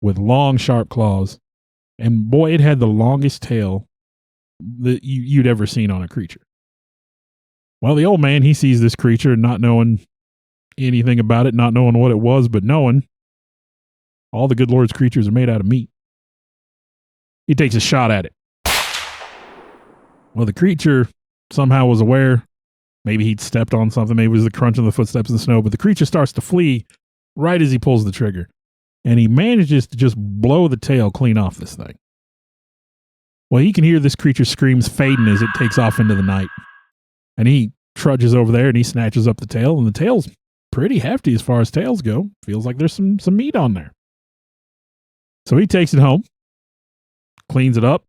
with long, sharp claws. And boy, it had the longest tail that you'd ever seen on a creature. Well, the old man, he sees this creature, not knowing anything about it, not knowing what it was, but knowing all the good Lord's creatures are made out of meat. He takes a shot at it. Well, the creature somehow was aware. Maybe he'd stepped on something. Maybe it was the crunch of the footsteps in the snow. But the creature starts to flee right as he pulls the trigger. And he manages to just blow the tail clean off this thing. Well, he can hear this creature's screams fading as it takes off into the night. And he trudges over there and he snatches up the tail. And the tail's pretty hefty as far as tails go. Feels like there's some meat on there. So he takes it home, cleans it up,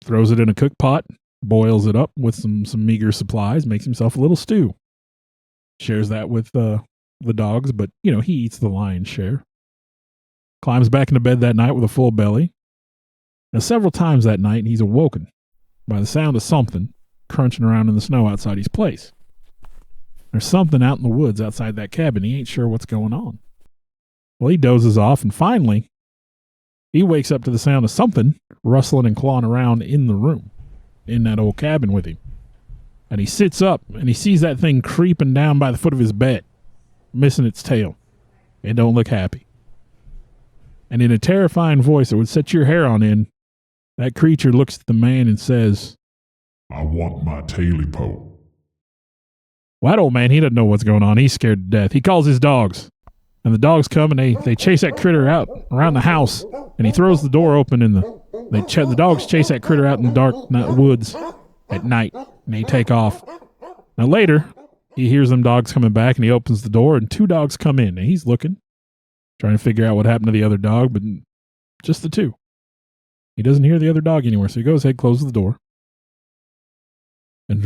throws it in a cook pot, boils it up with some meager supplies, makes himself a little stew. Shares that with the dogs, but, he eats the lion's share. Climbs back into bed that night with a full belly. Now, several times that night, he's awoken by the sound of something crunching around in the snow outside his place. There's something out in the woods outside that cabin. He ain't sure what's going on. Well, he dozes off, and finally, he wakes up to the sound of something rustling and clawing around in the room, in that old cabin with him. And he sits up, and he sees that thing creeping down by the foot of his bed, missing its tail. It don't look happy. And in a terrifying voice that would set your hair on end, that creature looks at the man and says, "I want my taily po." Well, that old man, he doesn't know what's going on. He's scared to death. He calls his dogs. And the dogs come and they chase that critter out around the house. And he throws the door open and the dogs chase that critter out in the dark woods at night. And they take off. Now later, he hears them dogs coming back and he opens the door and 2 dogs come in. And he's looking, trying to figure out what happened to the other dog, but just the 2. He doesn't hear the other dog anywhere. So he goes ahead, closes the door. And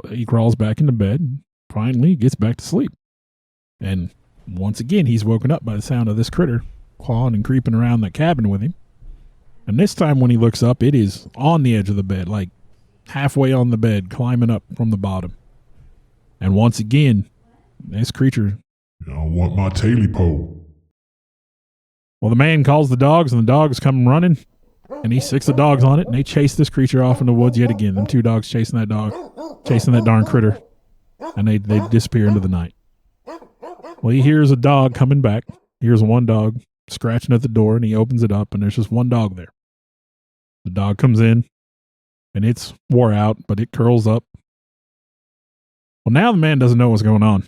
he crawls back into bed and finally gets back to sleep. And once again, he's woken up by the sound of this critter clawing and creeping around that cabin with him. And this time when he looks up, it is on the edge of the bed, like halfway on the bed, climbing up from the bottom. And once again, this creature I want my taily pole. Well, the man calls the dogs, and the dogs come running, and he sicks the dogs on it, and they chase this creature off in the woods yet again. Them two dogs chasing that darn critter, and they disappear into the night. Well, he hears a dog coming back. He hears one dog scratching at the door, and he opens it up, and there's just one dog there. The dog comes in, and it's wore out, but it curls up. Well, now the man doesn't know what's going on.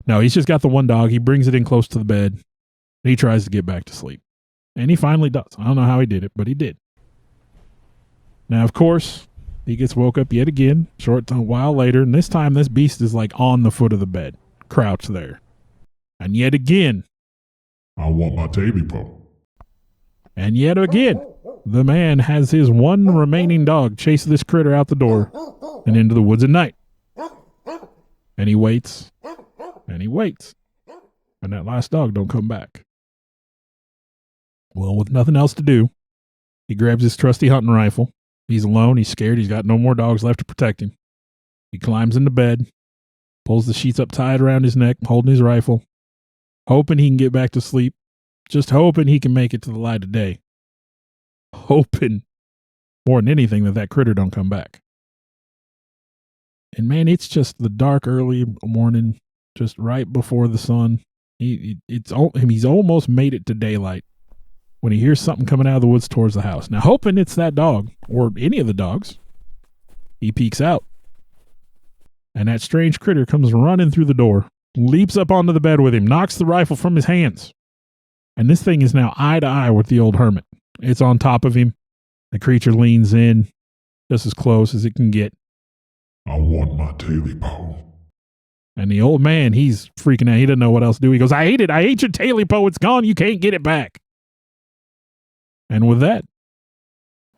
No, he's just got the one dog. He brings it in close to the bed, and he tries to get back to sleep. And he finally does. I don't know how he did it, but he did. Now, of course, he gets woke up yet again, a while later, and this time this beast is like on the foot of the bed, crouched there. And yet again. I want my taily pole. And yet again, the man has his one remaining dog chase this critter out the door and into the woods at night. And he waits. And he waits. And that last dog don't come back. Well, with nothing else to do, he grabs his trusty hunting rifle. He's alone. He's scared. He's got no more dogs left to protect him. He climbs into bed, pulls the sheets up tight around his neck, holding his rifle, hoping he can get back to sleep, just hoping he can make it to the light of day. Hoping, more than anything, that critter don't come back. And man, it's just the dark early morning, just right before the sun. He's almost made it to daylight when he hears something coming out of the woods towards the house. Now, hoping it's that dog or any of the dogs, he peeks out. And that strange critter comes running through the door, leaps up onto the bed with him, knocks the rifle from his hands. And this thing is now eye to eye with the old hermit. It's on top of him. The creature leans in just as close as it can get. I want my taily pole. And the old man, he's freaking out. He doesn't know what else to do. He goes, I hate it. I hate your taily pole. It's gone. You can't get it back. And with that,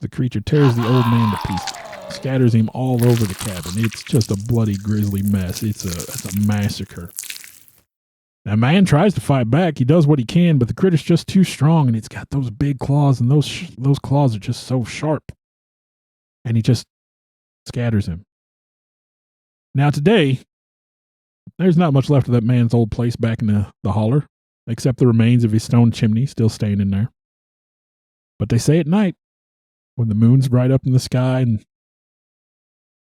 the creature tears the old man to pieces, scatters him all over the cabin. It's just a bloody, grisly mess. It's a massacre. Now, man tries to fight back. He does what he can, but the critter's just too strong, and it's got those big claws, and those claws are just so sharp. And he just scatters him. Now, today, there's not much left of that man's old place back in the holler, except the remains of his stone chimney still standing there. But they say at night, when the moon's bright up in the sky and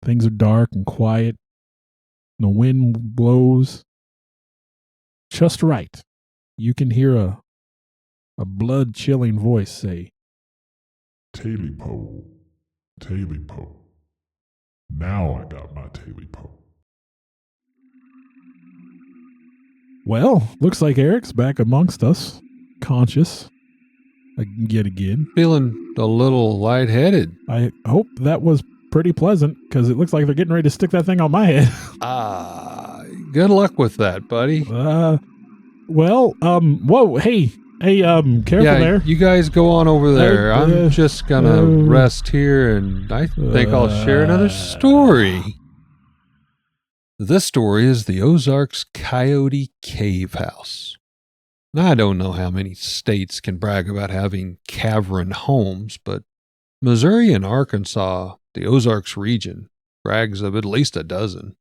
things are dark and quiet, and the wind blows just right, you can hear a blood-chilling voice say, Taily pole. Taily pole. Now I got my taily pole. well, looks like Eric's back amongst us, conscious, yet again. Feeling a little lightheaded. I hope that was pretty pleasant, because it looks like they're getting ready to stick that thing on my head. Good luck with that, buddy. Whoa, hey, careful Yeah, there. you guys go on over there. I'm just gonna rest here, and I think I'll share another story. This story is the Ozarks Coyote Cave House. Now, I don't know how many states can brag about having cavern homes, but Missouri and Arkansas, the Ozarks region, brags of at least a dozen.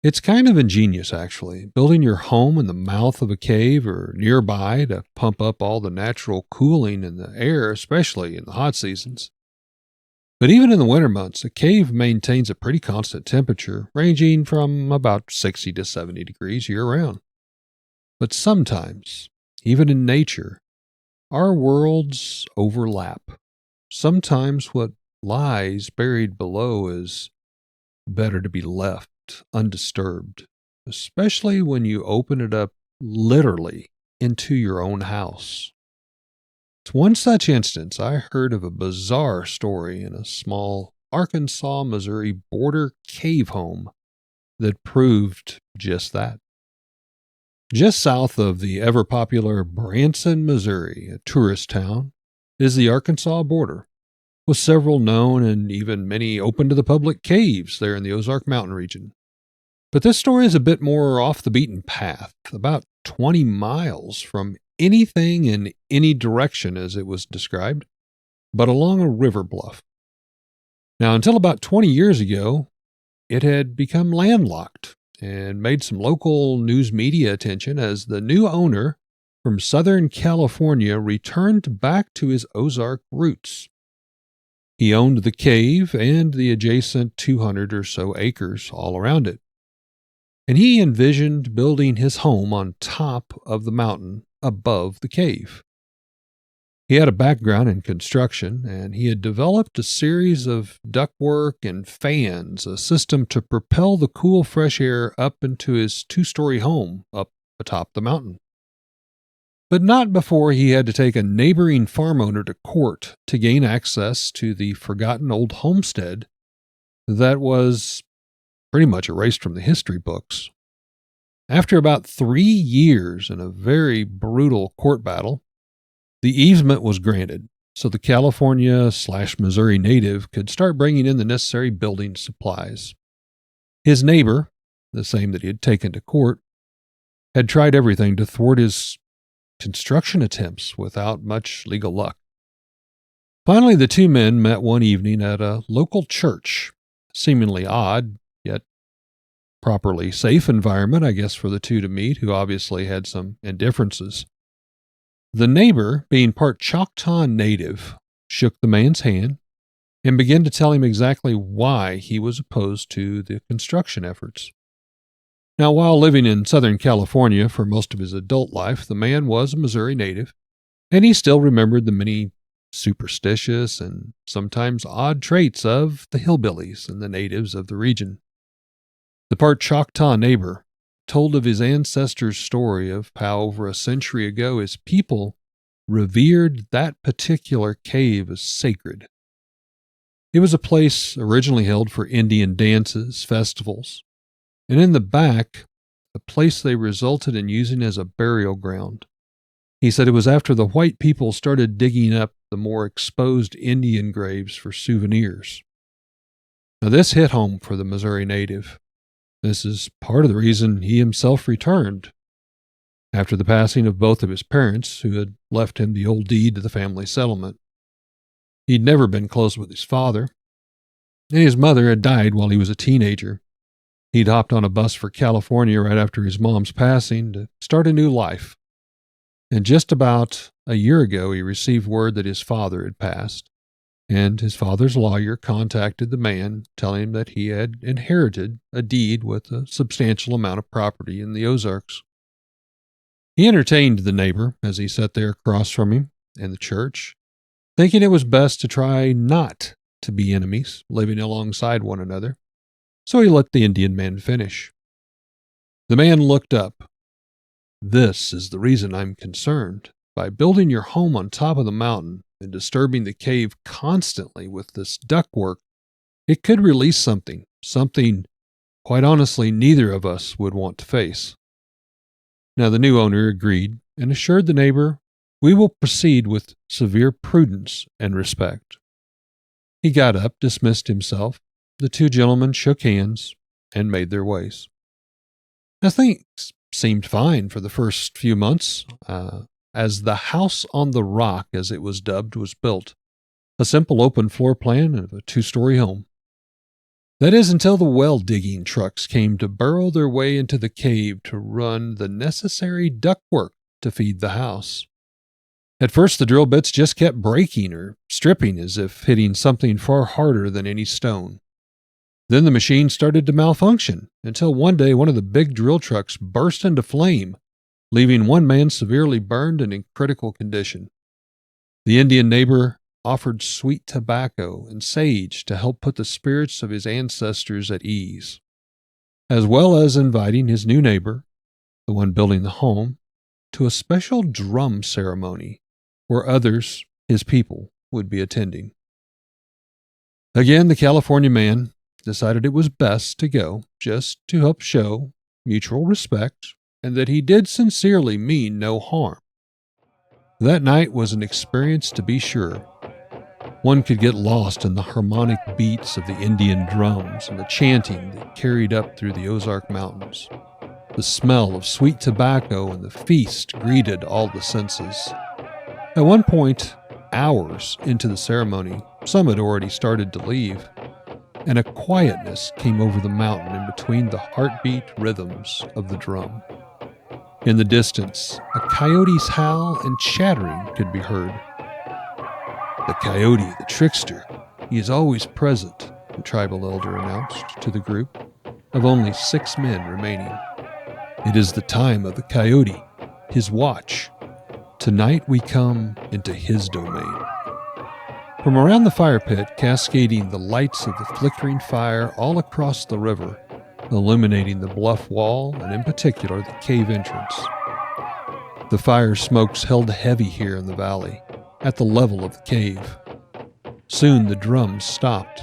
It's kind of ingenious, actually, building your home in the mouth of a cave or nearby to pump up all the natural cooling in the air, especially in the hot seasons. But even in the winter months, a cave maintains a pretty constant temperature, ranging from about 60 to 70 degrees year-round. But sometimes, even in nature, our worlds overlap. Sometimes what lies buried below is better to be left undisturbed, especially when you open it up literally into your own house. It's one such instance I heard of a bizarre story in a small Arkansas-Missouri border cave home that proved just that. Just south of the ever-popular Branson, Missouri, a tourist town, is the Arkansas border, with several known and even many open to the public caves there in the Ozark Mountain region. But this story is a bit more off the beaten path, about 20 miles from anything in any direction as it was described, but along a river bluff. Now, until about 20 years ago, it had become landlocked, and made some local news media attention as the new owner from Southern California returned back to his Ozark roots. He owned the cave and the adjacent 200 or so acres all around it. And he envisioned building his home on top of the mountain above the cave. He had a background in construction, and he had developed a series of ductwork and fans, a system to propel the cool, fresh air up into his 2-story home up atop the mountain. But not before he had to take a neighboring farm owner to court to gain access to the forgotten old homestead that was pretty much erased from the history books. After about 3 years in a very brutal court battle, the easement was granted, so the California/Missouri native could start bringing in the necessary building supplies. His neighbor, the same that he had taken to court, had tried everything to thwart his construction attempts without much legal luck. Finally, the two men met one evening at a local church, seemingly odd, yet properly safe environment, I guess, for the two to meet, who obviously had some indifferences. The neighbor, being part Choctaw native, shook the man's hand and began to tell him exactly why he was opposed to the construction efforts. Now, while living in Southern California for most of his adult life, the man was a Missouri native, and he still remembered the many superstitious and sometimes odd traits of the hillbillies and the natives of the region. The part Choctaw neighbor told of his ancestors' story of how over a century ago his people revered that particular cave as sacred. It was a place originally held for Indian dances, festivals, and in the back, a place they resulted in using as a burial ground. He said it was after the white people started digging up the more exposed Indian graves for souvenirs. Now, this hit home for the Missouri native. This is part of the reason he himself returned. After the passing of both of his parents, who had left him the old deed to the family settlement. He'd never been close with his father, and his mother had died while he was a teenager. He'd hopped on a bus for California right after his mom's passing to start a new life. And just about a year ago, he received word that his father had passed. And his father's lawyer contacted the man, telling him that he had inherited a deed with a substantial amount of property in the Ozarks. He entertained the neighbor as he sat there across from him in the church, thinking it was best to try not to be enemies, living alongside one another. So he let the Indian man finish. The man looked up. "This is the reason I'm concerned. By building your home on top of the mountain and disturbing the cave constantly with this ductwork, it could release something, quite honestly, neither of us would want to face." Now, the new owner agreed and assured the neighbor, "We will proceed with severe prudence and respect." He got up, dismissed himself. The two gentlemen shook hands and made their ways. Now, things seemed fine for the first few months, as the house on the rock, as it was dubbed, was built. A simple open floor plan of a 2-story home. That is, until the well-digging trucks came to burrow their way into the cave to run the necessary ductwork to feed the house. At first, the drill bits just kept breaking or stripping as if hitting something far harder than any stone. Then the machine started to malfunction, until one day one of the big drill trucks burst into flame, leaving one man severely burned and in critical condition. The Indian neighbor offered sweet tobacco and sage to help put the spirits of his ancestors at ease, as well as inviting his new neighbor, the one building the home, to a special drum ceremony where others, his people, would be attending. Again, the California man decided it was best to go, just to help show mutual respect and that he did sincerely mean no harm. That night was an experience to be sure. One could get lost in the harmonic beats of the Indian drums and the chanting that carried up through the Ozark Mountains. The smell of sweet tobacco and the feast greeted all the senses. At one point, hours into the ceremony, some had already started to leave. and a quietness came over the mountain in between the heartbeat rhythms of the drum. In the distance, a coyote's howl and chattering could be heard. "The coyote, the trickster, he is always present," the tribal elder announced to the group of only 6 men remaining. "It is the time of the coyote, his watch. Tonight we come into his domain." From around the fire pit, cascading the lights of the flickering fire all across the river, illuminating the bluff wall and in particular the cave entrance. The fire smokes held heavy here in the valley, at the level of the cave. Soon the drums stopped.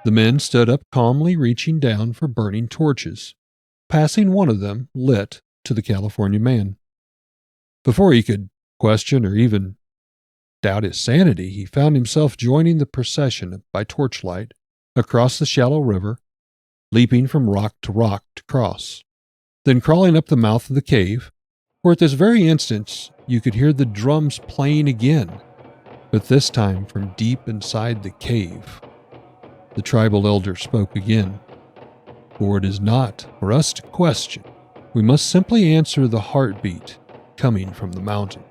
The men stood up calmly, reaching down for burning torches, passing one of them, lit, to the California man. Before he could question or even doubt his sanity, he found himself joining the procession by torchlight across the shallow river, leaping from rock to cross, then crawling up the mouth of the cave, where at this very instant you could hear the drums playing again, but this time from deep inside the cave. The tribal elder spoke again. "For it is not for us to question. We must simply answer the heartbeat coming from the mountain."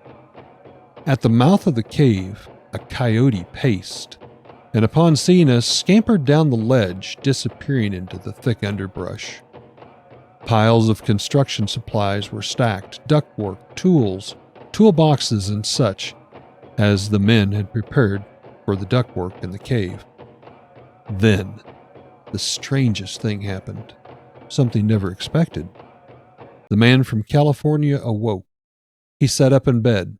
At the mouth of the cave, a coyote paced, and upon seeing us, scampered down the ledge, disappearing into the thick underbrush. Piles of construction supplies were stacked, ductwork, tools, toolboxes, and such, as the men had prepared for the ductwork in the cave. Then, the strangest thing happened, something never expected. The man from California awoke. He sat up in bed,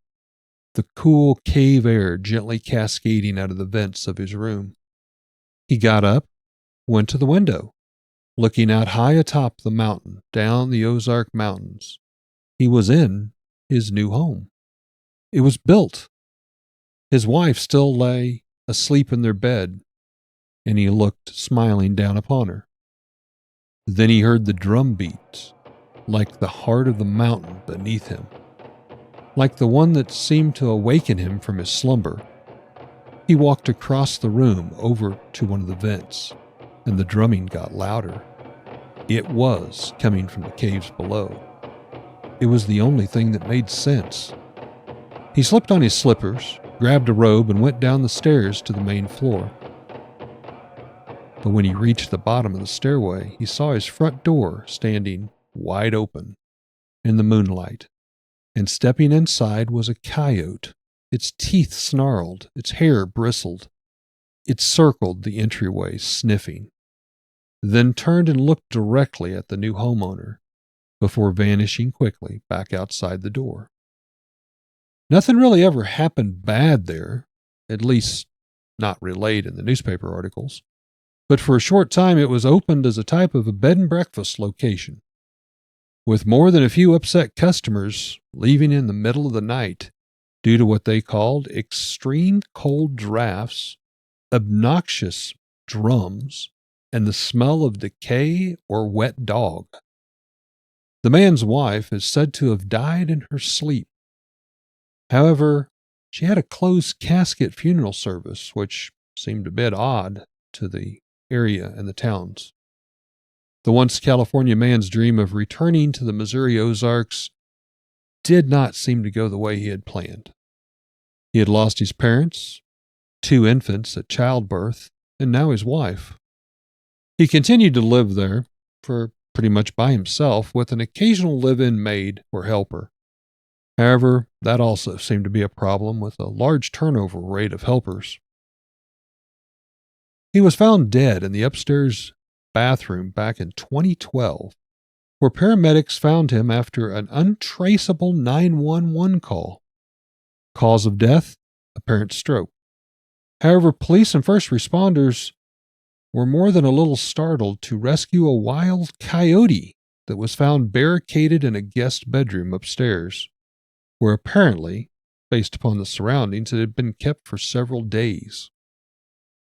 the cool cave air gently cascading out of the vents of his room. He got up, went to the window, looking out high atop the mountain, down the Ozark Mountains. He was in his new home. It was built. His wife still lay asleep in their bed, and he looked smiling down upon her. Then he heard the drum beat, like the heart of the mountain beneath him, like the one that seemed to awaken him from his slumber. He walked across the room over to one of the vents, and the drumming got louder. It was coming from the caves below. It was the only thing that made sense. He slipped on his slippers, grabbed a robe, and went down the stairs to the main floor. But when he reached the bottom of the stairway, he saw his front door standing wide open in the moonlight, and stepping inside was a coyote. Its teeth snarled, its hair bristled. It circled the entryway, sniffing, then turned and looked directly at the new homeowner before vanishing quickly back outside the door. Nothing really ever happened bad there, at least not relayed in the newspaper articles, but for a short time it was opened as a type of a bed and breakfast location, with more than a few upset customers leaving in the middle of the night due to what they called extreme cold drafts, obnoxious drums, and the smell of decay or wet dog. The man's wife is said to have died in her sleep. However, she had a closed casket funeral service, which seemed a bit odd to the area and the towns. The once California man's dream of returning to the Missouri Ozarks did not seem to go the way he had planned. He had lost his parents, 2 infants at childbirth, and now his wife. He continued to live there, for pretty much by himself, with an occasional live-in maid or helper. However, that also seemed to be a problem with a large turnover rate of helpers. He was found dead in the upstairs bathroom back in 2012, where paramedics found him after an untraceable 911 call. Cause of death? Apparent stroke. However, police and first responders were more than a little startled to rescue a wild coyote that was found barricaded in a guest bedroom upstairs, where apparently, based upon the surroundings, it had been kept for several days.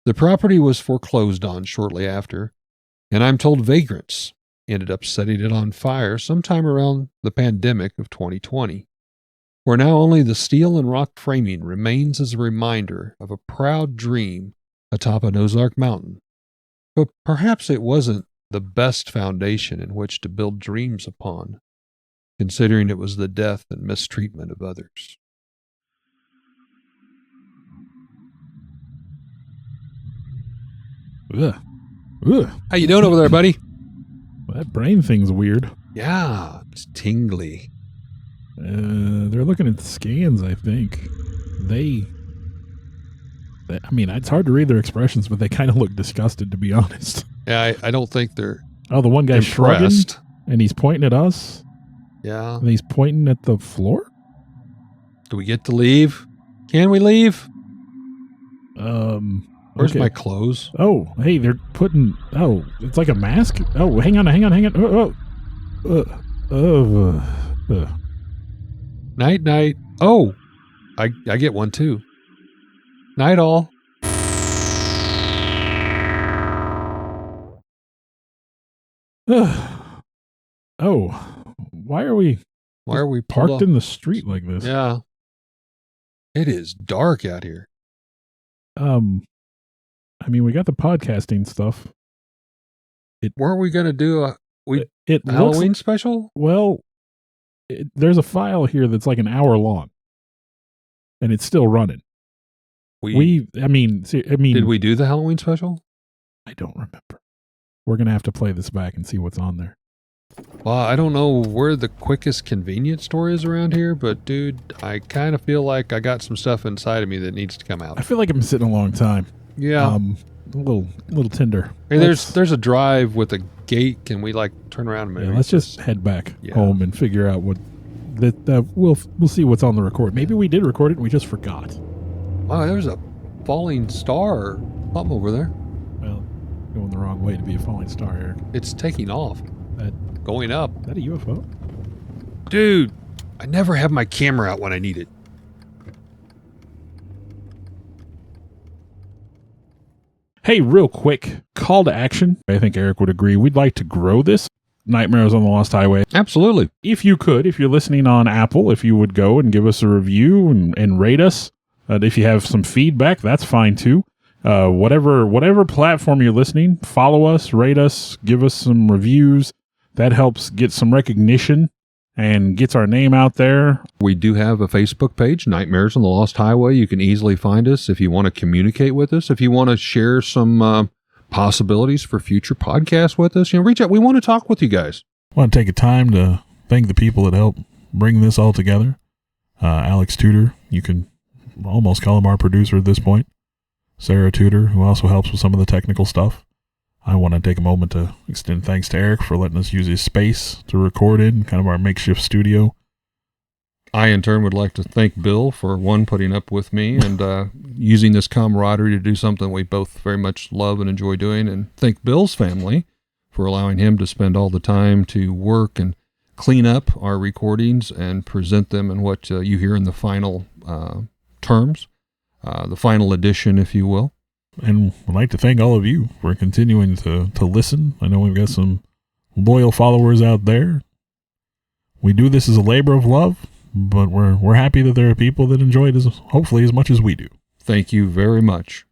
The property was foreclosed on shortly after, and I'm told vagrants ended up setting it on fire sometime around the pandemic of 2020, where now only the steel and rock framing remains as a reminder of a proud dream atop an Ozark mountain, But perhaps it wasn't the best foundation in which to build dreams upon, considering it was the death and mistreatment of others. Ugh. Ugh. How you doing over there, buddy? That brain thing's weird. Yeah, it's tingly. They're looking at scans, I think. I mean, it's hard to read their expressions, but they kind of look disgusted, to be honest. Yeah, I don't think they're Oh, the one guy's shrugging, impressed. and he's pointing at us, Yeah. and he's pointing at the floor? Do we get to leave? Can we leave? Where's Okay. my clothes? Oh, hey, they're putting... Oh, it's like a mask? Oh, hang on. Night, night. Oh, I get one too. Night all. Oh, why are we pulled parked off? in the street like this? Yeah. It is dark out here. I mean, we got the podcasting stuff. Weren't we going to do a It Halloween looks, special? well, there's a file here that's like an hour long, and it's still running. I mean, Did we do the Halloween special? I don't remember. We're gonna have to play this back and see what's on there. Well, I don't know where the quickest convenience store is around here, but dude, I kind of feel like I got some stuff inside of me that needs to come out. I feel like I've been sitting a long time. Yeah. A little tender. Hey, there's a drive with a gate. Can we like turn around a minute? Yeah, let's just head back Yeah. home and figure out what we'll see what's on the record. Maybe we did record it and we just forgot. Wow, there's a falling star or something over there. Well, going the wrong way to be a falling star, Eric. It's taking off. That Going up. is that a UFO? Dude, I never have my camera out when I need it. Hey, real quick, call to action. I think Eric would agree. We'd like to grow this. Nightmares on the Lost Highway. Absolutely. If you could, if you're listening on Apple, if you would go and give us a review and rate us. If you have some feedback, that's fine too. Whatever platform you're listening, follow us, rate us, give us some reviews. That helps get some recognition and gets our name out there. We do have a Facebook page, Nightmares on the Lost Highway. You can easily find us if you want to communicate with us. If you want to share some possibilities for future podcasts with us, reach out. We want to talk with you guys. I want to take a time to thank the people that helped bring this all together. Alex Tudor, you can almost call him our producer at this point. Sarah Tudor, who also helps with some of the technical stuff. I want to take a moment to extend thanks to Eric for letting us use his space to record in, kind of our makeshift studio. I, in turn, would like to thank Bill for, one, putting up with me and using this camaraderie to do something we both very much love and enjoy doing, and thank Bill's family for allowing him to spend all the time to work and clean up our recordings and present them in what you hear in the final terms, the final edition, if you will. And I'd like to thank all of you for continuing to listen. I know we've got some loyal followers out there. We do this as a labor of love, but we're happy that there are people that enjoy it hopefully as much as we do. Thank you very much.